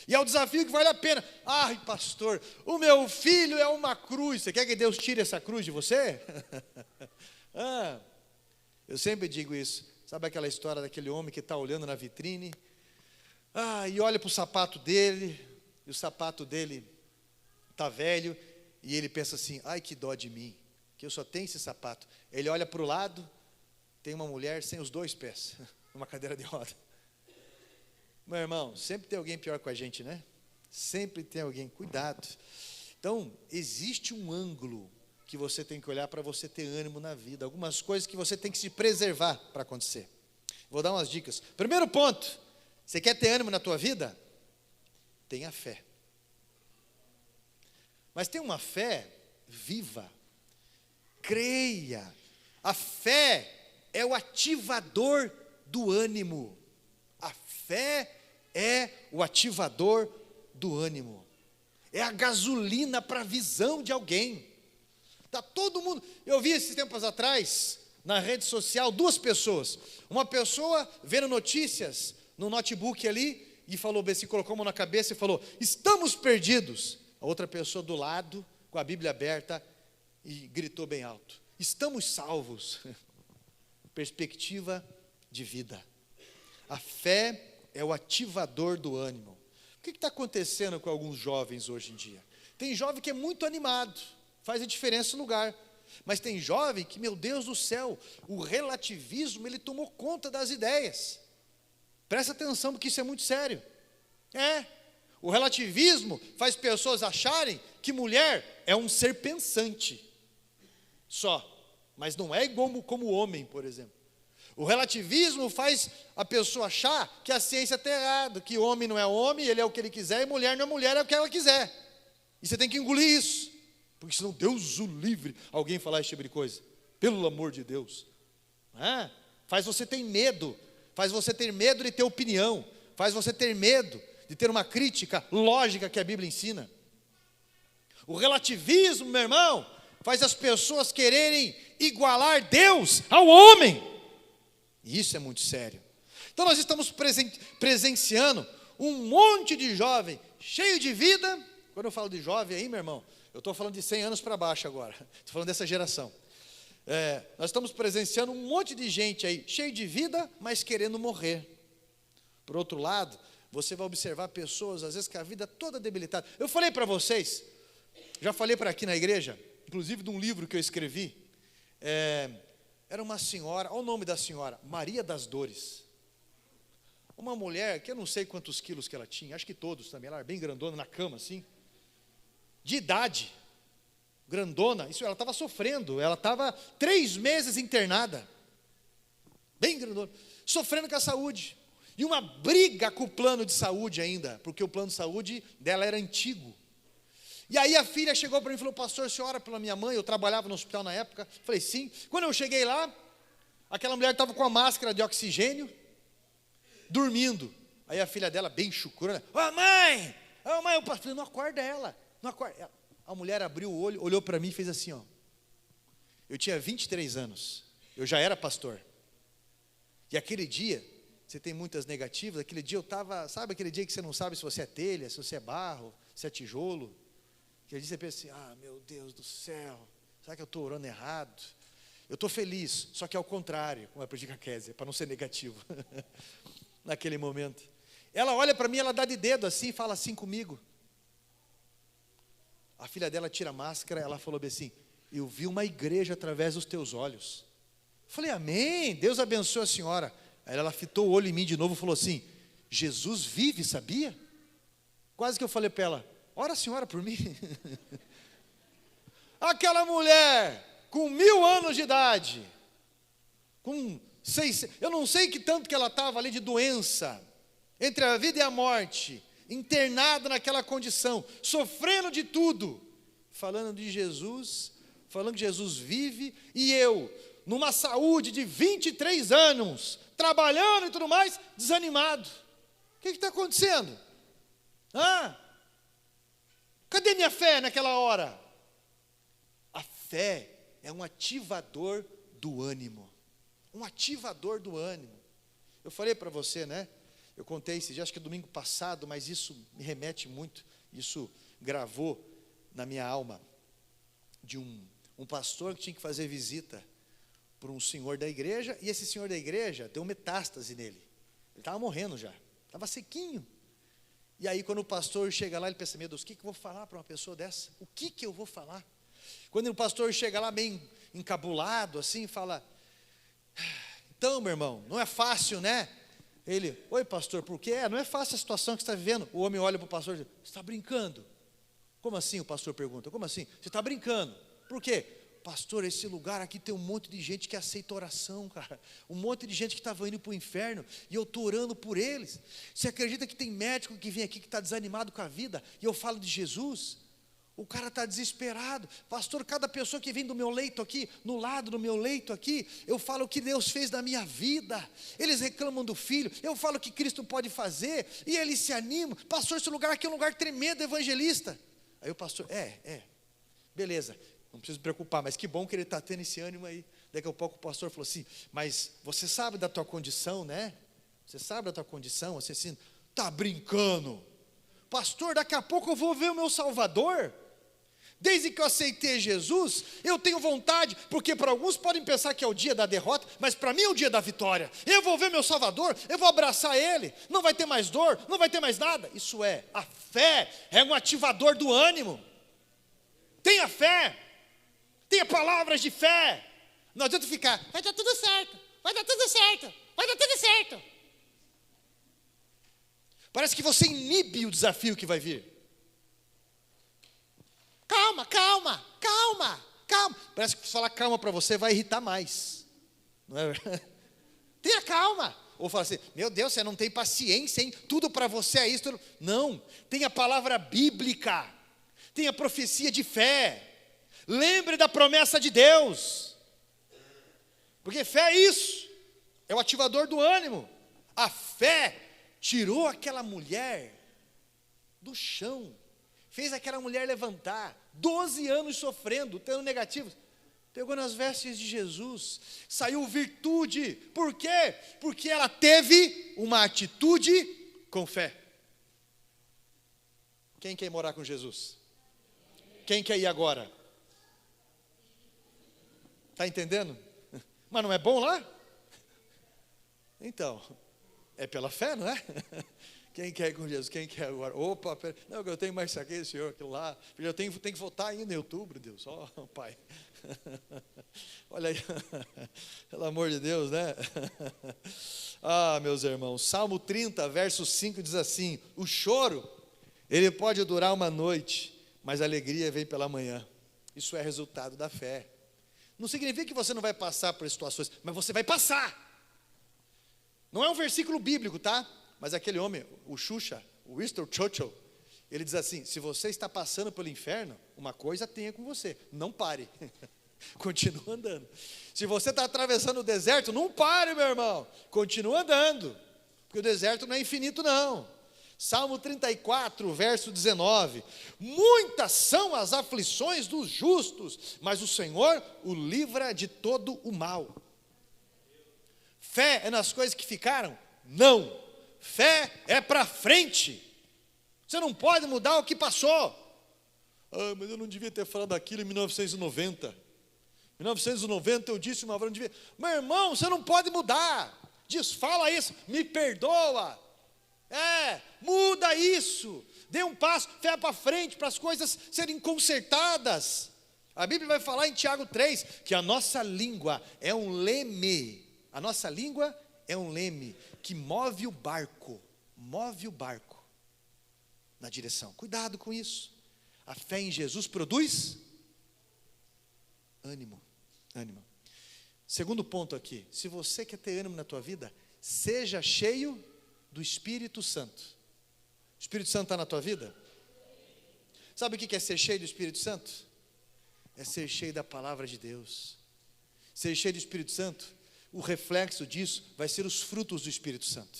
E é o desafio que vale a pena. Ai, pastor, o meu filho é uma cruz. Você quer que Deus tire essa cruz de você? Eu sempre digo isso. Sabe aquela história daquele homem que está olhando na vitrine? E olha para o sapato dele, e o sapato dele está velho, e ele pensa assim, ai, que dó de mim, que eu só tenho esse sapato. Ele olha para o lado, tem uma mulher sem os 2 pés, numa cadeira de roda. Meu irmão, sempre tem alguém pior com a gente, né? Sempre tem alguém, cuidado. Então, existe um ângulo que você tem que olhar para você ter ânimo na vida. Algumas coisas que você tem que se preservar para acontecer. Vou dar umas dicas. Primeiro ponto, você quer ter ânimo na tua vida? Tenha fé. Mas tenha uma fé viva. Creia. A fé é o ativador do ânimo. A fé é o ativador do ânimo. É a gasolina para a visão de alguém. Está todo mundo. Eu vi esses tempos atrás, na rede social, 2 pessoas. Uma pessoa vendo notícias no notebook ali, e falou, se colocou a mão na cabeça e falou, estamos perdidos. A outra pessoa do lado, com a Bíblia aberta, e gritou bem alto, estamos salvos. Perspectiva de vida. A fé é o ativador do ânimo. O que está acontecendo com alguns jovens hoje em dia? Tem jovem que é muito animado, faz a diferença no lugar. Mas tem jovem que, meu Deus do céu, o relativismo, ele tomou conta das ideias. Presta atenção, porque isso é muito sério. O relativismo faz pessoas acharem que mulher é um ser pensante. Só. Mas não é igual como homem, por exemplo. O relativismo faz a pessoa achar que a ciência está errada, que homem não é homem, ele é o que ele quiser, e mulher não é mulher, é o que ela quiser. E você tem que engolir isso. Porque senão Deus o livre alguém falar esse tipo de coisa. Pelo amor de Deus. Faz você ter medo. Faz você ter medo de ter opinião. Faz você ter medo de ter uma crítica lógica que a Bíblia ensina. O relativismo, meu irmão, faz as pessoas quererem igualar Deus ao homem. E isso é muito sério. Então nós estamos presenciando um monte de jovem cheio de vida. Quando eu falo de jovem aí, meu irmão, eu estou falando de 100 anos para baixo agora. Estou falando dessa geração. Nós estamos presenciando um monte de gente aí, cheio de vida, mas querendo morrer. Por outro lado, você vai observar pessoas, às vezes, com a vida toda debilitada. Eu falei para vocês, já falei para aqui na igreja, inclusive de um livro que eu escrevi. Era uma senhora, olha o nome da senhora, Maria das Dores. Uma mulher que eu não sei quantos quilos que ela tinha, acho que todos também, ela era bem grandona, na cama assim. De idade, grandona, isso ela estava sofrendo, ela estava 3 meses internada, bem grandona, sofrendo com a saúde, e uma briga com o plano de saúde ainda, porque o plano de saúde dela era antigo. E aí a filha chegou para mim e falou, pastor, você ora pela minha mãe? Eu trabalhava no hospital na época. Falei, sim. Quando eu cheguei lá, aquela mulher estava com a máscara de oxigênio, dormindo. Aí a filha dela, bem chucrona, mãe, eu falei, não acorda ela. Não acorda. A mulher abriu o olho, olhou para mim e fez assim, Eu tinha 23 anos, eu já era pastor. E aquele dia, você tem muitas negativas, aquele dia eu estava, sabe aquele dia que você não sabe se você é telha, se você é barro, se é tijolo? Aquele dia você pensa assim, meu Deus do céu, será que eu estou orando errado? Eu estou feliz, só que ao contrário, como é para a Kézia, para não ser negativo. Naquele momento. Ela olha para mim, ela dá de dedo assim e fala assim comigo. A filha dela tira a máscara, ela falou assim, eu vi uma igreja através dos teus olhos. Eu falei, amém, Deus abençoe a senhora. Aí ela fitou o olho em mim de novo e falou assim, Jesus vive, sabia? Quase que eu falei para ela, ora a senhora por mim. Aquela mulher com 1000 anos de idade, com 600, eu não sei que tanto que ela estava ali de doença, entre a vida e a morte, internada naquela condição, sofrendo de tudo, falando de Jesus, falando que Jesus vive, e eu, numa saúde de 23 anos, trabalhando e tudo mais, desanimado. O que está acontecendo? Cadê minha fé naquela hora? A fé é um ativador do ânimo. Um ativador do ânimo. Eu falei para você, né? Eu contei esse dia, acho que domingo passado, mas isso me remete muito, isso gravou na minha alma, de um pastor que tinha que fazer visita para um senhor da igreja, e esse senhor da igreja deu metástase nele. Ele estava morrendo já, estava sequinho. E aí quando o pastor chega lá, ele pensa, meu Deus, o que eu vou falar para uma pessoa dessa? O que eu vou falar? Quando o pastor chega lá bem encabulado, assim, fala, então, meu irmão, não é fácil, né? Ele, oi pastor, por quê? Não é fácil a situação que você está vivendo. O homem olha para o pastor e diz, você está brincando? Como assim? O pastor pergunta, como assim? Você está brincando? Por quê? Pastor, esse lugar aqui tem um monte de gente que aceita oração, cara. Um monte de gente que estava indo para o inferno, e eu estou orando por eles. Você acredita que tem médico que vem aqui que está desanimado com a vida, e eu falo de Jesus? O cara está desesperado. Pastor, cada pessoa que vem do meu leito aqui, no lado do meu leito aqui, eu falo o que Deus fez na minha vida. Eles reclamam do filho, eu falo o que Cristo pode fazer, e eles se animam. Pastor, esse lugar aqui é um lugar tremendo, evangelista. Aí o pastor, beleza, não precisa se preocupar, mas que bom que ele está tendo esse ânimo aí. Daqui a pouco o pastor falou assim, mas você sabe da tua condição, né? Você sabe da tua condição? Você assim, está brincando? Pastor, daqui a pouco eu vou ver o meu Salvador. Desde que eu aceitei Jesus, eu tenho vontade, porque para alguns podem pensar que é o dia da derrota, mas para mim é o dia da vitória. Eu vou ver meu Salvador, eu vou abraçar Ele, não vai ter mais dor, não vai ter mais nada. Isso é, a fé é um ativador do ânimo. Tenha fé, tenha palavras de fé. Não adianta ficar, vai dar tudo certo, vai dar tudo certo, vai dar tudo certo. Parece que você inibe o desafio que vai vir. Calma, calma, calma, calma. Parece que falar calma para você vai irritar mais. Não é verdade? Tenha calma. Ou fala assim, meu Deus, você não tem paciência, hein? Tudo para você é isso. Não, tem a palavra bíblica. Tem a profecia de fé. Lembre da promessa de Deus. Porque fé é isso. É o ativador do ânimo. A fé tirou aquela mulher do chão. Fez aquela mulher levantar, 12 anos sofrendo, tendo negativos, pegou nas vestes de Jesus, saiu virtude. Por quê? Porque ela teve uma atitude com fé. Quem quer morar com Jesus? Quem quer ir agora? Está entendendo? Mas não é bom lá? Então, é pela fé, não é? Quem quer ir com Jesus? Quem quer agora? Opa, não, eu tenho mais isso aqui, Senhor, aquilo lá. Eu tenho que votar ainda em outubro, Deus. Pai. Olha aí. Pelo amor de Deus, né? Meus irmãos. Salmo 30, verso 5 diz assim: o choro, ele pode durar uma noite, mas a alegria vem pela manhã. Isso é resultado da fé. Não significa que você não vai passar por situações, mas você vai passar. Não é um versículo bíblico, tá? Mas aquele homem, o Xuxa, o Winston Churchill, ele diz assim, se você está passando pelo inferno, uma coisa tenha com você, não pare, continua andando. Se você está atravessando o deserto, não pare, meu irmão, continua andando, porque o deserto não é infinito não. Salmo 34, verso 19, muitas são as aflições dos justos, mas o Senhor o livra de todo o mal. Fé é nas coisas que ficaram? Não. Fé é para frente. Você não pode mudar o que passou. Mas eu não devia ter falado aquilo em 1990. Em 1990 eu disse uma vez, não devia. Meu irmão, você não pode mudar. Diz, fala isso, me perdoa. Muda isso. Dê um passo, fé para frente, para as coisas serem consertadas. A Bíblia vai falar em Tiago 3, que a nossa língua é um leme. A nossa língua é um leme que move o barco na direção. Cuidado com isso. A fé em Jesus produz ânimo. Segundo ponto aqui, se você quer ter ânimo na tua vida, seja cheio do Espírito Santo. O Espírito Santo está na tua vida? Sabe o que é ser cheio do Espírito Santo? É ser cheio da palavra de Deus. Ser cheio do Espírito Santo, o reflexo disso vai ser os frutos do Espírito Santo.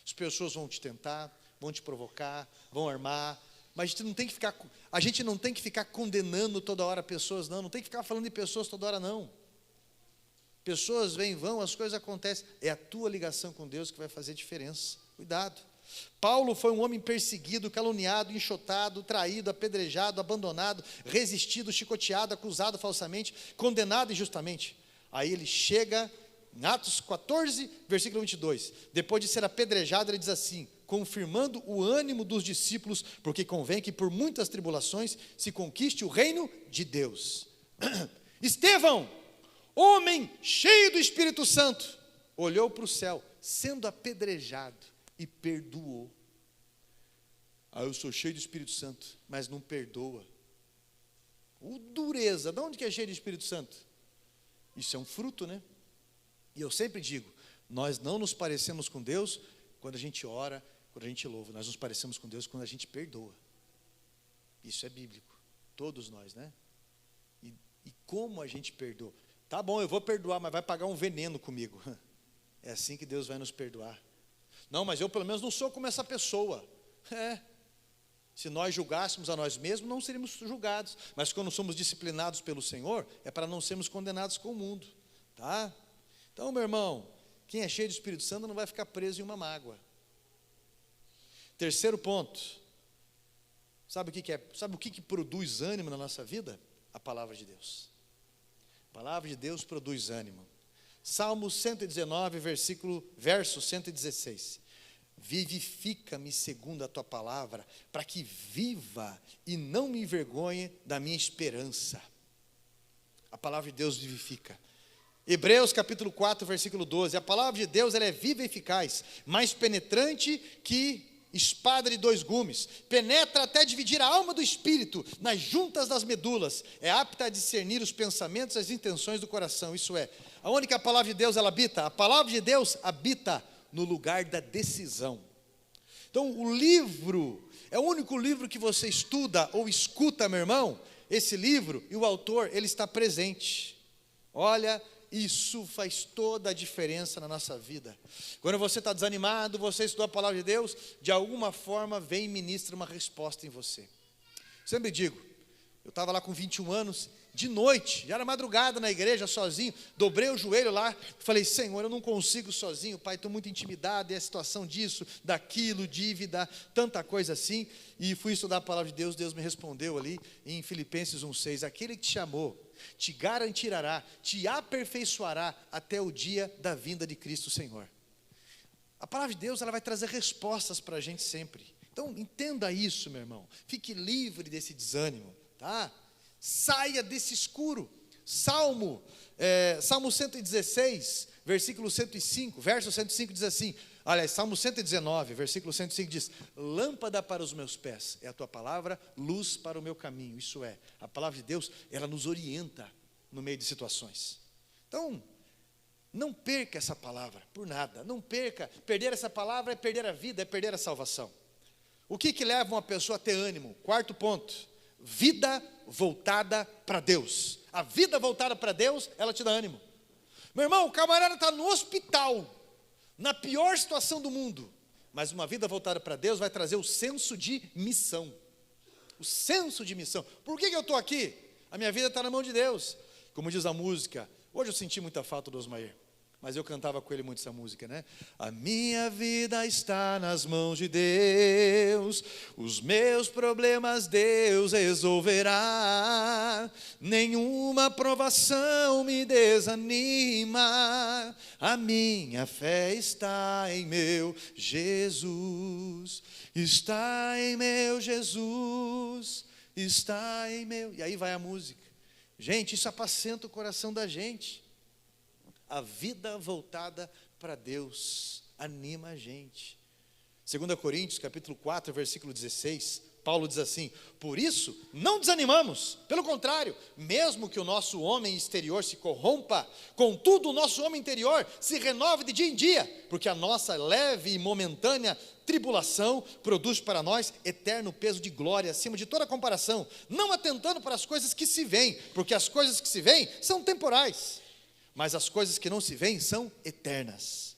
As pessoas vão te tentar, vão te provocar, vão armar, mas a gente não tem que ficar condenando toda hora pessoas, não tem que ficar falando de pessoas toda hora, não. Pessoas vêm e vão, as coisas acontecem, é a tua ligação com Deus que vai fazer diferença, cuidado. Paulo foi um homem perseguido, caluniado, enxotado, traído, apedrejado, abandonado, resistido, chicoteado, acusado falsamente, condenado injustamente. Aí ele chega em Atos 14, versículo 22, depois de ser apedrejado, ele diz assim, confirmando o ânimo dos discípulos, porque convém que por muitas tribulações se conquiste o reino de Deus. Estevão, homem cheio do Espírito Santo, olhou para o céu, sendo apedrejado, e perdoou. Eu sou cheio do Espírito Santo, mas não perdoa. Dureza, de onde que é cheio do Espírito Santo? Isso é um fruto, né? E eu sempre digo, nós não nos parecemos com Deus quando a gente ora, quando a gente louva, nós nos parecemos com Deus quando a gente perdoa. Isso é bíblico, todos nós, né? E como a gente perdoa? Tá bom, eu vou perdoar, mas vai pagar um veneno comigo. É assim que Deus vai nos perdoar. Não, mas eu pelo menos não sou como essa pessoa. Se nós julgássemos a nós mesmos, não seríamos julgados. Mas quando somos disciplinados pelo Senhor, é para não sermos condenados com o mundo. Tá? Então, meu irmão, quem é cheio do Espírito Santo não vai ficar preso em uma mágoa. Terceiro ponto. Sabe o que é? Sabe o que produz ânimo na nossa vida? A palavra de Deus. A palavra de Deus produz ânimo. Salmo 119, verso 116. Vivifica-me segundo a tua palavra, para que viva e não me envergonhe da minha esperança. A palavra de Deus vivifica. Hebreus capítulo 4, versículo 12. A palavra de Deus ela é viva e eficaz, mais penetrante que espada de dois gumes, penetra até dividir a alma do espírito, nas juntas das medulas, é apta a discernir os pensamentos e as intenções do coração. Isso é, aonde que a palavra de Deus ela habita? A palavra de Deus habita no lugar da decisão. Então o livro, é o único livro que você estuda ou escuta, meu irmão, esse livro, e o autor, ele está presente. Olha, isso faz toda a diferença na nossa vida. Quando você está desanimado, você estudou a palavra de Deus, de alguma forma vem e ministra uma resposta em você. Sempre digo, eu estava lá com 21 anos, de noite, já era madrugada na igreja, sozinho, dobrei o joelho lá, falei, Senhor, eu não consigo sozinho, Pai, estou muito intimidado, é a situação disso, daquilo, dívida, tanta coisa assim, e fui estudar a palavra de Deus, Deus me respondeu ali, em Filipenses 1,6, aquele que te chamou, te garantirá, te aperfeiçoará até o dia da vinda de Cristo Senhor. A palavra de Deus ela vai trazer respostas para a gente sempre. Então entenda isso, meu irmão. Fique livre desse desânimo, tá? Saia desse escuro. Salmo 116, versículo 105, verso 105 diz assim, aliás, Salmo 119, versículo 105 diz, lâmpada para os meus pés, é a tua palavra, luz para o meu caminho. Isso é, a palavra de Deus, ela nos orienta no meio de situações. Então, não perca essa palavra, por nada, não perca, perder essa palavra é perder a vida, é perder a salvação. O que leva uma pessoa a ter ânimo? Quarto ponto, vida voltada para Deus. A vida voltada para Deus, ela te dá ânimo. Meu irmão, o camarada está no hospital, na pior situação do mundo, mas uma vida voltada para Deus vai trazer o senso de missão. O senso de missão. Por que eu estou aqui? A minha vida está na mão de Deus. Como diz a música, hoje eu senti muita falta do Osmair, mas eu cantava com ele muito essa música, né? A minha vida está nas mãos de Deus, os meus problemas Deus resolverá, nenhuma provação me desanima, a minha fé está em meu Jesus, está em meu Jesus, está em meu... E aí vai a música. Gente, isso apacenta o coração da gente. A vida voltada para Deus anima a gente. 2 Coríntios, capítulo 4, versículo 16, Paulo diz assim, por isso, não desanimamos, pelo contrário, mesmo que o nosso homem exterior se corrompa, contudo o nosso homem interior se renova de dia em dia, porque a nossa leve e momentânea tribulação produz para nós eterno peso de glória, acima de toda comparação, não atentando para as coisas que se veem, porque as coisas que se veem são temporais, mas as coisas que não se veem são eternas.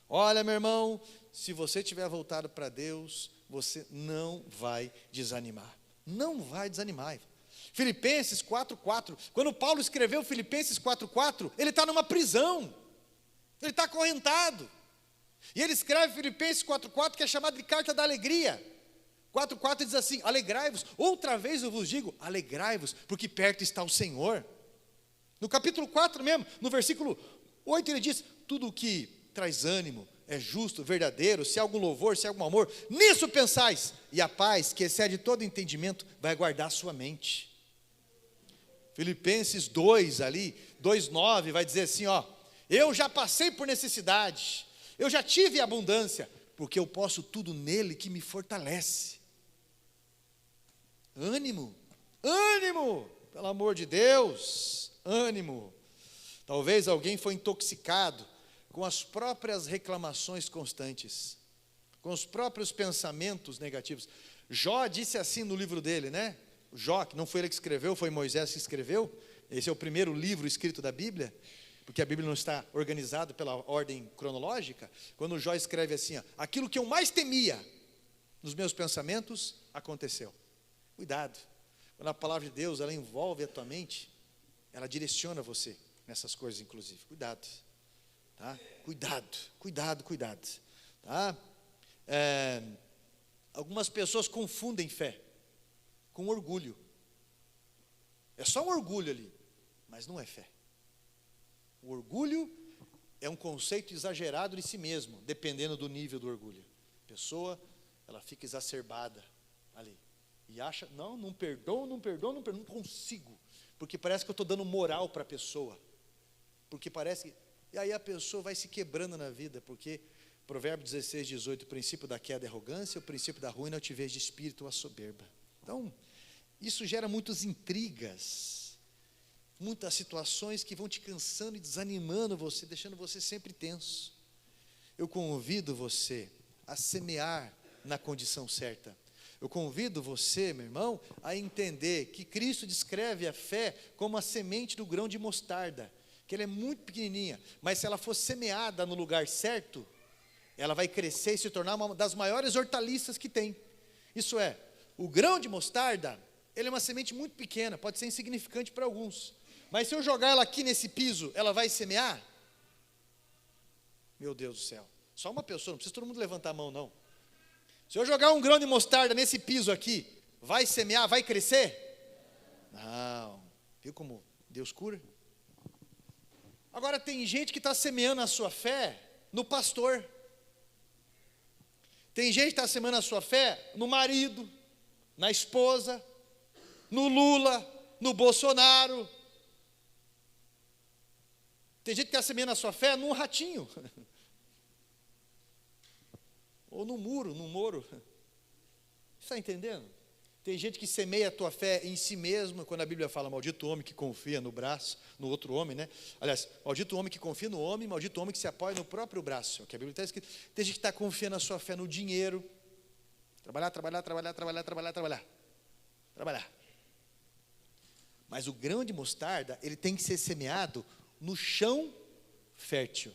Olha, meu irmão, se você tiver voltado para Deus, você não vai desanimar. Não vai desanimar. Filipenses 4:4. Quando Paulo escreveu Filipenses 4:4, ele está numa prisão. Ele está acorrentado. E ele escreve Filipenses 4:4, que é chamado de carta da alegria. 4:4 diz assim: alegrai-vos. Outra vez eu vos digo, alegrai-vos, porque perto está o Senhor. No capítulo 4 mesmo, no versículo 8, ele diz: tudo o que traz ânimo, é justo, verdadeiro, se há algum louvor, se há algum amor, nisso pensais, e a paz, que excede todo entendimento, vai guardar a sua mente. Filipenses 2 ali, 2:9, vai dizer assim, ó: eu já passei por necessidade, eu já tive abundância, porque eu posso tudo nele que me fortalece. Ânimo, ânimo, pelo amor de Deus, ânimo. Talvez alguém foi intoxicado com as próprias reclamações constantes, com os próprios pensamentos negativos. Jó disse assim no livro dele, né? Jó, que não foi ele que escreveu, foi Moisés que escreveu. Esse é o primeiro livro escrito da Bíblia, porque a Bíblia não está organizada pela ordem cronológica. Quando Jó escreve assim, ó: aquilo que eu mais temia nos meus pensamentos aconteceu. Cuidado, quando a palavra de Deus, ela envolve a tua mente, ela direciona você nessas coisas, inclusive. Cuidado, tá? Cuidado, tá? Algumas pessoas confundem fé com orgulho. É só um orgulho ali, mas não é fé. O orgulho é um conceito exagerado de si mesmo, dependendo do nível do orgulho. A pessoa, ela fica exacerbada ali, e acha, não perdoo, não consigo, porque parece que eu estou dando moral para a pessoa, porque parece que, e aí a pessoa vai se quebrando na vida, porque Provérbios 16:18, o princípio da queda é arrogância, o princípio da ruína é altivez de espírito, a soberba. Então, isso gera muitas intrigas, muitas situações que vão te cansando e desanimando você, deixando você sempre tenso. Eu convido você a semear na condição certa. Eu convido você, meu irmão, a entender que Cristo descreve a fé como a semente do grão de mostarda, que ela é muito pequenininha, mas se ela for semeada no lugar certo, ela vai crescer e se tornar uma das maiores hortaliças que tem. Isso é, o grão de mostarda, ele é uma semente muito pequena, pode ser insignificante para alguns, mas se eu jogar ela aqui nesse piso, ela vai semear? Meu Deus do céu, só uma pessoa, não precisa todo mundo levantar a mão não. Se eu jogar um grão de mostarda nesse piso aqui, vai semear, vai crescer? Não. Viu como Deus cura? Agora tem gente que está semeando a sua fé no pastor. Tem gente que está semeando a sua fé no marido, na esposa, no Lula, no Bolsonaro. Tem gente que está semeando a sua fé num ratinho. Ou no muro, no Moro. Está entendendo? Tem gente que semeia a tua fé em si mesmo, quando a Bíblia fala, maldito o homem que confia no braço, no outro homem, né? Aliás, maldito o homem que confia no homem, maldito o homem que se apoia no próprio braço. É o que a Bíblia está escrito. Tem gente que está confiando a sua fé no dinheiro. Trabalhar. Mas o grão de mostarda, ele tem que ser semeado no chão fértil,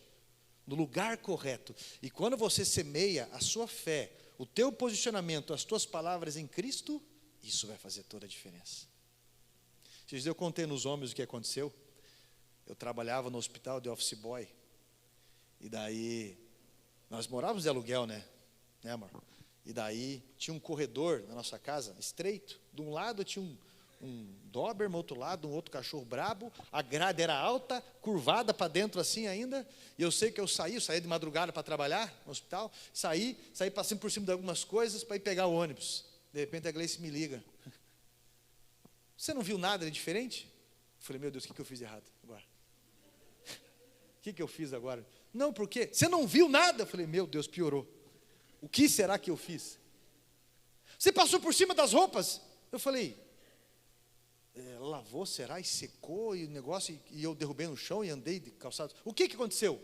no lugar correto. E quando você semeia a sua fé, o teu posicionamento, as tuas palavras em Cristo, isso vai fazer toda a diferença. Esses dias eu contei nos homens o que aconteceu. Eu trabalhava no hospital de office boy. E daí, nós morávamos de aluguel, né amor? E daí, tinha um corredor na nossa casa, estreito. De um lado tinha um Doberman, outro lado, um outro cachorro brabo, a grade era alta, curvada para dentro assim ainda, e eu sei que eu saía de madrugada para trabalhar no hospital, saí passando por cima de algumas coisas para ir pegar o ônibus. De repente a Gleice me liga: você não viu nada de diferente? Eu falei: meu Deus, o que eu fiz de errado agora? O que eu fiz agora? Não, por quê? Você não viu nada? Eu falei: meu Deus, piorou. O que será que eu fiz? Você passou por cima das roupas? Eu falei: lavou, será? E secou, e o negócio, e eu derrubei no chão e andei de calçado. O que aconteceu?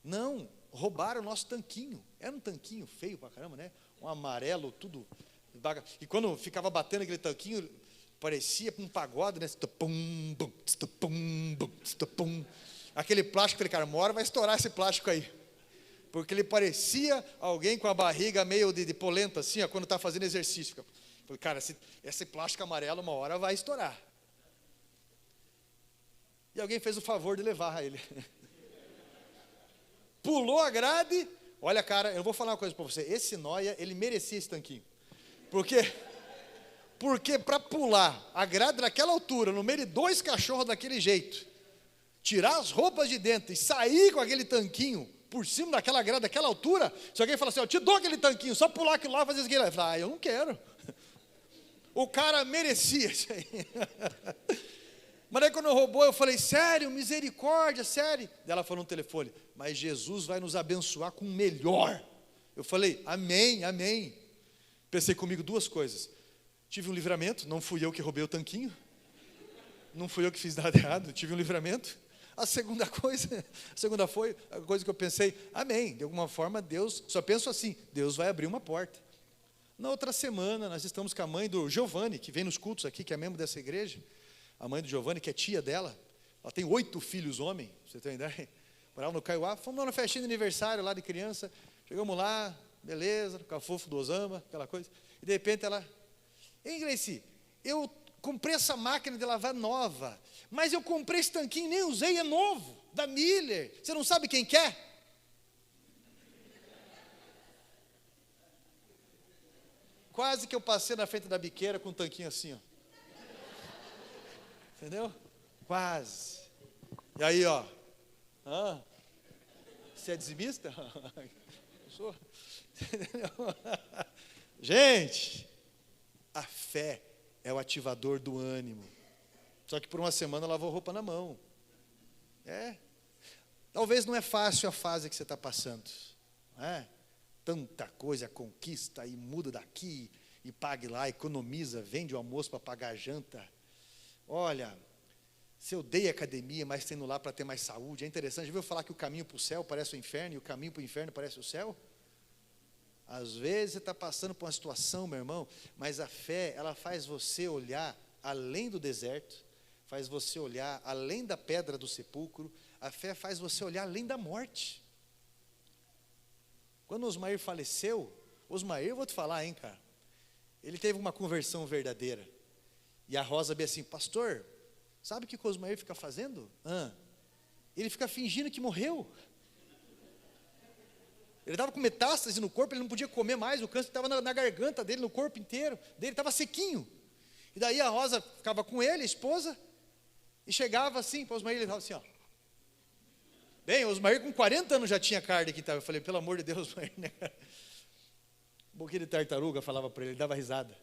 Não, roubaram o nosso tanquinho. Era um tanquinho feio pra caramba, né? Um amarelo, tudo. E quando ficava batendo aquele tanquinho, parecia um pagode, né? Tstupum, bum, tstupum, bum, tstupum. Aquele plástico, eu falei, cara, uma hora vai estourar esse plástico aí. Porque ele parecia alguém com a barriga meio de polenta, assim, ó, quando está fazendo exercício. Eu falei, cara, esse plástico amarelo uma hora vai estourar. E alguém fez o favor de levar ele. Pulou a grade. Olha, cara, eu vou falar uma coisa para você. Esse nóia, ele merecia esse tanquinho. Por quê? Porque para pular a grade daquela altura, no meio de 2 cachorros daquele jeito, tirar as roupas de dentro e sair com aquele tanquinho por cima daquela grade, daquela altura, se alguém falar assim, eu te dou aquele tanquinho, só pular aquilo lá e fazer isso aqui, ele fala, eu não quero. O cara merecia isso aí. Mas aí quando roubou, eu falei, sério, misericórdia, sério. Ela falou no telefone, mas Jesus vai nos abençoar com o melhor. Eu falei, amém, amém. Pensei comigo 2 coisas. Tive um livramento, não fui eu que roubei o tanquinho. Não fui eu que fiz nada errado, tive um livramento. A segunda coisa foi a coisa que eu pensei, amém. De alguma forma Deus, só penso assim, Deus vai abrir uma porta. Na outra semana, nós estamos com a mãe do Giovanni, que vem nos cultos aqui, que é membro dessa igreja. A mãe do Giovanni, que é tia dela, ela tem 8 filhos homens, você tem uma ideia? Morava no Caiuá, fomos lá na festinha de aniversário, lá de criança, chegamos lá, beleza, com a fofo do Osama, aquela coisa, e de repente ela, ei, Gleice, eu comprei essa máquina de lavar nova, mas eu comprei esse tanquinho, nem usei, é novo, da Miller, você não sabe quem quer? Quase que eu passei na frente da biqueira com um tanquinho assim, ó. Entendeu? Quase. E aí, ó. Você é dizimista? Eu sou. Gente, a fé é o ativador do ânimo. Só que por uma semana lavou roupa na mão. Talvez não é fácil a fase que você está passando. Não é? Tanta coisa, conquista, e muda daqui, e pague lá, economiza, vende o almoço para pagar a janta. Olha, se eu dei academia, mas tendo lá para ter mais saúde, é interessante. Já ouviu falar que o caminho para o céu parece o inferno, e o caminho para o inferno parece o céu? Às vezes você está passando por uma situação, meu irmão, mas a fé, ela faz você olhar além do deserto, faz você olhar além da pedra do sepulcro, a fé faz você olhar além da morte. Quando Osmair faleceu, Osmair, eu vou te falar, hein, cara, ele teve uma conversão verdadeira. E a Rosa bem assim, pastor, sabe o que o Osmair fica fazendo? Ele fica fingindo que morreu. Ele estava com metástase no corpo, ele não podia comer mais, o câncer estava na garganta dele, no corpo inteiro, dele estava sequinho. E daí a Rosa ficava com ele, a esposa, e chegava assim, para o Osmair, ele estava assim, ó. Bem, o Osmair com 40 anos já tinha carne aqui, eu falei, pelo amor de Deus, Osmair, né? Um pouquinho de tartaruga, falava para ele dava risada.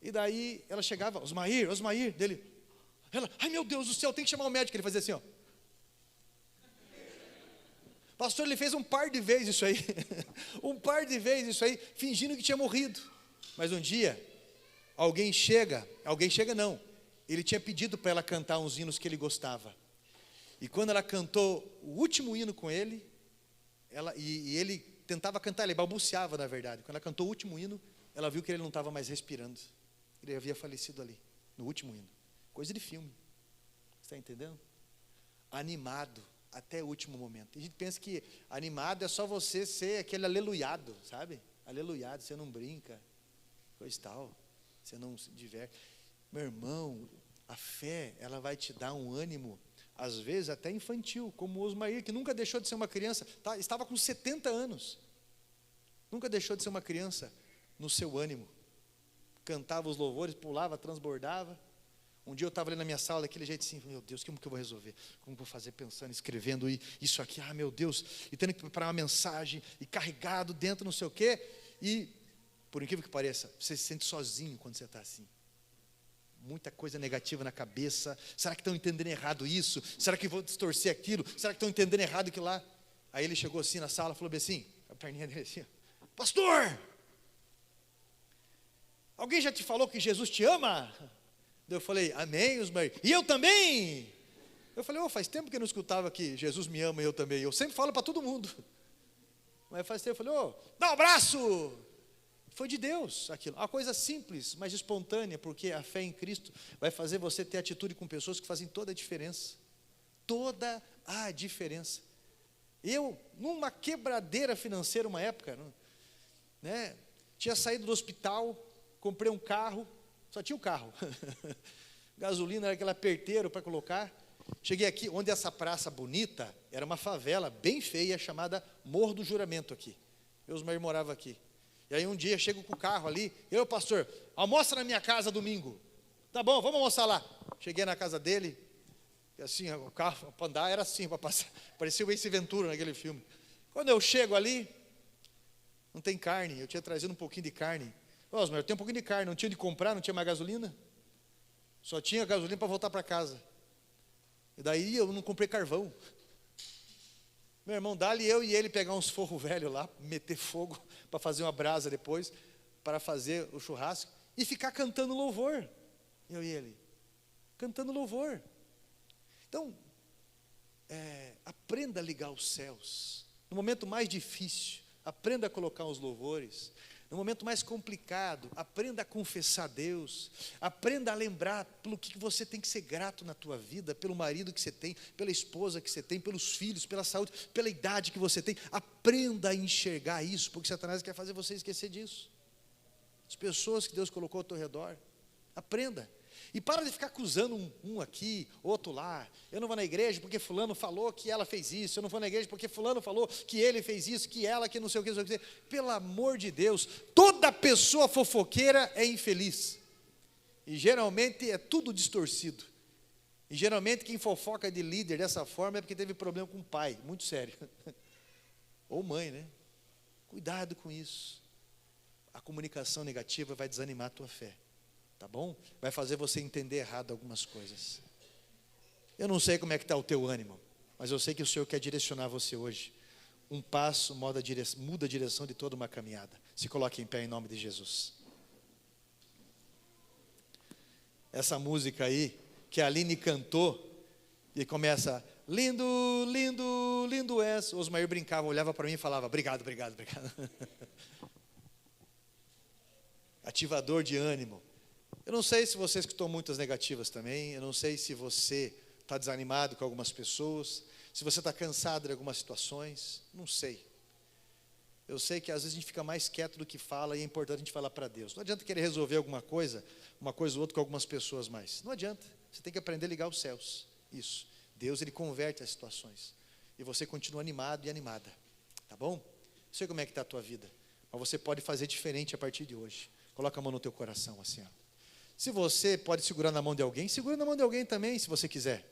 E daí ela chegava, Osmair, dele. Ela, ai meu Deus do céu, tem que chamar o médico. Ele fazia assim, ó. Pastor, ele fez um par de vezes isso aí. Um par de vezes isso aí, fingindo que tinha morrido. Mas um dia, alguém chega não. Ele tinha pedido para ela cantar uns hinos que ele gostava. E quando ela cantou o último hino com ele, ele tentava cantar, ele balbuciava na verdade. Quando ela cantou o último hino, ela viu que ele não estava mais respirando. Ele havia falecido ali, no último hino. Coisa de filme. Você está entendendo? Animado até o último momento. E a gente pensa que animado é só você ser aquele aleluiado, sabe? Aleluiado, você não brinca, coisa e tal. Você não se diverte. Meu irmão, a fé, ela vai te dar um ânimo, às vezes até infantil, como o Osmair, que nunca deixou de ser uma criança, estava com 70 anos. Nunca deixou de ser uma criança no seu ânimo. Cantava os louvores, pulava, transbordava. Um dia eu estava ali na minha sala, daquele jeito assim, meu Deus, como que eu vou resolver? Como que eu vou fazer, pensando, escrevendo isso aqui, meu Deus, e tendo que preparar uma mensagem, e carregado dentro não sei o quê, e, por incrível que pareça, você se sente sozinho quando você está assim. Muita coisa negativa na cabeça, será que estão entendendo errado isso? Será que vou distorcer aquilo? Será que estão entendendo errado aquilo lá? Aí ele chegou assim na sala, falou bem assim, a perninha dele assim, pastor! Alguém já te falou que Jesus te ama? Eu falei, amém, Osmair. E eu também. Eu falei, faz tempo que eu não escutava que Jesus me ama e eu também. Eu sempre falo para todo mundo. Mas faz tempo, eu falei, dá um abraço. Foi de Deus aquilo. Uma coisa simples, mas espontânea, porque a fé em Cristo vai fazer você ter atitude com pessoas que fazem toda a diferença. Toda a diferença. Eu, numa quebradeira financeira, uma época, né, tinha saído do hospital, comprei um carro, só tinha o carro. Gasolina era aquele aperteiro para colocar. Cheguei aqui, onde essa praça bonita, era uma favela bem feia, chamada Morro do Juramento aqui. Meus maridos moravam aqui. E aí um dia chego com o carro ali, pastor, almoça na minha casa domingo. Tá bom, vamos almoçar lá. Cheguei na casa dele, e assim, o carro para andar era assim, para passar. Parecia o Ace Ventura naquele filme. Quando eu chego ali, não tem carne, eu tinha trazido um pouquinho de carne. Mas eu tenho um pouquinho de carne, não tinha de comprar, não tinha mais gasolina. Só tinha gasolina para voltar para casa. E daí eu não comprei carvão. Meu irmão, dá-lhe eu e ele pegar uns forros velhos lá, meter fogo para fazer uma brasa depois, para fazer o churrasco, e ficar cantando louvor. Eu e ele, cantando louvor. Então, aprenda a ligar os céus. No momento mais difícil, aprenda a colocar os louvores. No momento mais complicado, aprenda a confessar a Deus, aprenda a lembrar pelo que você tem que ser grato na tua vida, pelo marido que você tem, pela esposa que você tem, pelos filhos, pela saúde, pela idade que você tem. Aprenda a enxergar isso, porque Satanás quer fazer você esquecer disso. As pessoas que Deus colocou ao teu redor, aprenda. E para de ficar acusando um aqui, outro lá. Eu não vou na igreja porque fulano falou que ela fez isso. Eu não vou na igreja porque fulano falou que ele fez isso, que ela, que não sei o que, não sei o que. Pelo amor de Deus, toda pessoa fofoqueira é infeliz. E geralmente é tudo distorcido. E geralmente quem fofoca de líder dessa forma é porque teve problema com o pai, muito sério. Ou mãe, né? Cuidado com isso. A comunicação negativa vai desanimar a tua fé. Tá bom? Vai fazer você entender errado algumas coisas. Eu não sei como é que está o teu ânimo, mas eu sei que o Senhor quer direcionar você hoje. Um passo muda a direção de toda uma caminhada. Se coloque em pé em nome de Jesus. Essa música aí, que a Aline cantou, e começa, lindo, lindo, lindo és. O Osmair brincava, olhava para mim e falava, obrigado, obrigado, obrigado. Ativador de ânimo. Eu não sei se você escutou muitas negativas também, eu não sei se você está desanimado com algumas pessoas, se você está cansado de algumas situações, não sei. Eu sei que às vezes a gente fica mais quieto do que fala e é importante a gente falar para Deus. Não adianta querer resolver alguma coisa, uma coisa ou outra com algumas pessoas mais. Não adianta, você tem que aprender a ligar os céus. Isso, Deus ele converte as situações. E você continua animado e animada, tá bom? Não sei como é que está a tua vida, mas você pode fazer diferente a partir de hoje. Coloca a mão no teu coração assim, ó. Se você pode segurar na mão de alguém, segura na mão de alguém também, se você quiser.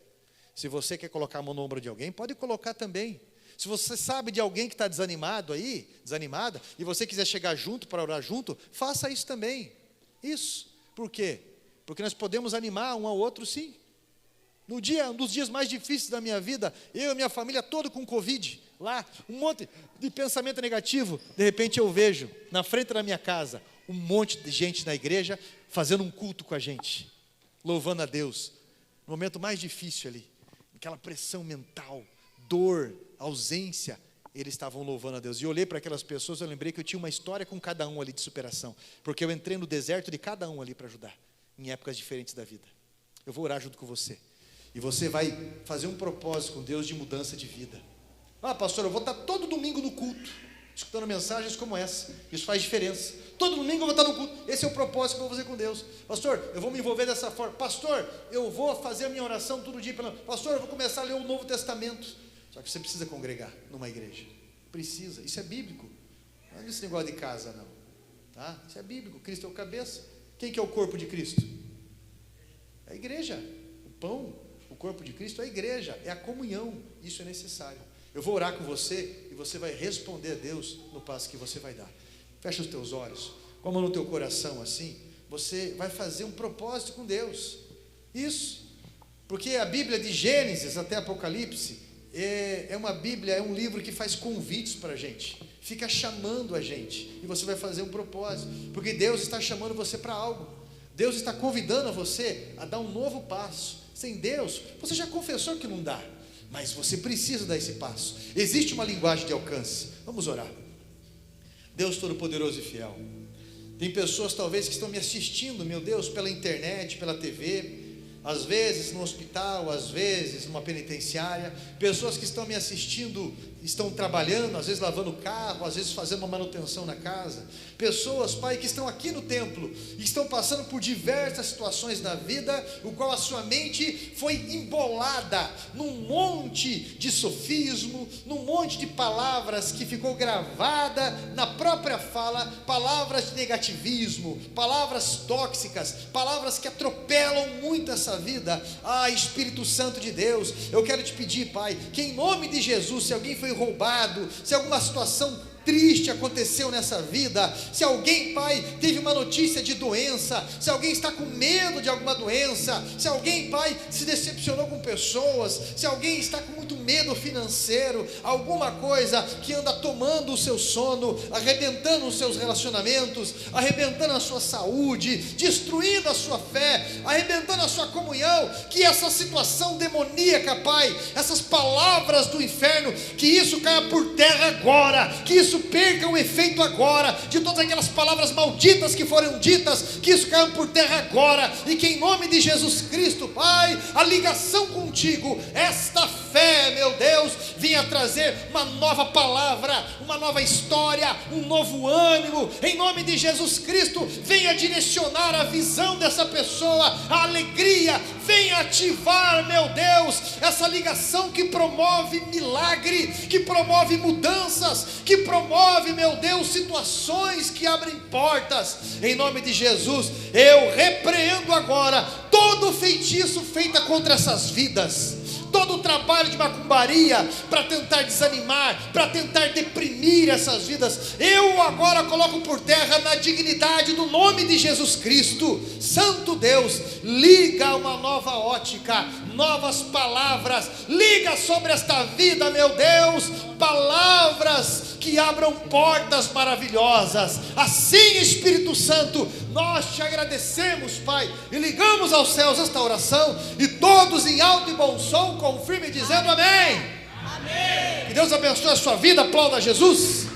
Se você quer colocar a mão no ombro de alguém, pode colocar também. Se você sabe de alguém que está desanimado aí, desanimada, e você quiser chegar junto para orar junto, faça isso também. Isso. Por quê? Porque nós podemos animar um ao outro, sim. Um dos dias mais difíceis da minha vida, eu e minha família toda com Covid, lá, um monte de pensamento negativo, de repente eu vejo, na frente da minha casa, um monte de gente na igreja, fazendo um culto com a gente, louvando a Deus, no momento mais difícil ali, aquela pressão mental, dor, ausência, eles estavam louvando a Deus, e eu olhei para aquelas pessoas, eu lembrei que eu tinha uma história com cada um ali de superação, porque eu entrei no deserto de cada um ali para ajudar, em épocas diferentes da vida. Eu vou orar junto com você, e você vai fazer um propósito com Deus de mudança de vida. Pastor, eu vou estar todo domingo no culto, escutando mensagens como essa, isso faz diferença. Todo domingo eu vou estar no culto, esse é o propósito que eu vou fazer com Deus. Pastor, eu vou me envolver dessa forma. Pastor, eu vou fazer a minha oração todo dia. Pastor, eu vou começar a ler o Novo Testamento. Só que você precisa congregar numa igreja. Precisa, isso é bíblico. Não é esse negócio de casa, não. Tá? Isso é bíblico, Cristo é o cabeça. Quem que é o corpo de Cristo? É a igreja. O pão, o corpo de Cristo é a igreja, é a comunhão. Isso é necessário. Eu vou orar com você e você vai responder a Deus no passo que você vai dar. Fecha os teus olhos, com a mão no teu coração assim, você vai fazer um propósito com Deus. Isso, porque a Bíblia de Gênesis até Apocalipse é uma Bíblia, é um livro que faz convites para a gente, fica chamando a gente, e você vai fazer um propósito, porque Deus está chamando você para algo, Deus está convidando você a dar um novo passo. Sem Deus, você já confessou que não dá, mas você precisa dar esse passo. Existe uma linguagem de alcance. Vamos orar. Deus Todo-Poderoso e Fiel, Tem pessoas talvez que estão me assistindo, meu Deus, pela internet, pela TV, às vezes no hospital, às vezes numa penitenciária. Pessoas que estão me assistindo, estão trabalhando, às vezes lavando o carro, às vezes fazendo uma manutenção na casa. Pessoas, Pai, que estão aqui no templo e estão passando por diversas situações na vida, o qual a sua mente foi embolada num monte de sofismo, num monte de palavras que ficou gravada na própria fala, palavras de negativismo, palavras tóxicas, palavras que atropelam muito essa vida. Espírito Santo de Deus, eu quero te pedir, Pai, que em nome de Jesus, se alguém foi roubado, se alguma situação triste aconteceu nessa vida, se alguém, Pai, teve uma notícia de doença, se alguém está com medo de alguma doença, se alguém, Pai, se decepcionou com pessoas, se alguém está com muito medo financeiro, alguma coisa que anda tomando o seu sono, arrebentando os seus relacionamentos, arrebentando a sua saúde, destruindo a sua fé, arrebentando a sua comunhão, que essa situação demoníaca, Pai, essas palavras do inferno, que isso caia por terra agora, que isso perca o efeito agora, de todas aquelas palavras malditas que foram ditas, que isso caia por terra agora, e que em nome de Jesus Cristo, Pai, a ligação contigo, esta fé, meu Deus, venha trazer uma nova palavra, uma nova história, um novo ânimo, em nome de Jesus Cristo, venha direcionar a visão dessa pessoa, a alegria, venha ativar, meu Deus, essa ligação que promove milagre, que promove mudanças, que promove, meu Deus, situações que abrem portas, em nome de Jesus. Eu repreendo agora todo feitiço feito contra essas vidas, todo o trabalho de macumbaria para tentar desanimar, para tentar deprimir essas vidas, eu agora coloco por terra na dignidade do nome de Jesus Cristo. Santo Deus, liga uma nova ótica, novas palavras, liga sobre esta vida, meu Deus, palavras que abram portas maravilhosas. Assim, Espírito Santo, nós te agradecemos, Pai, e ligamos aos céus esta oração, e todos em alto e bom som confirmem dizendo amém. Amém. Que Deus abençoe a sua vida, aplauda Jesus.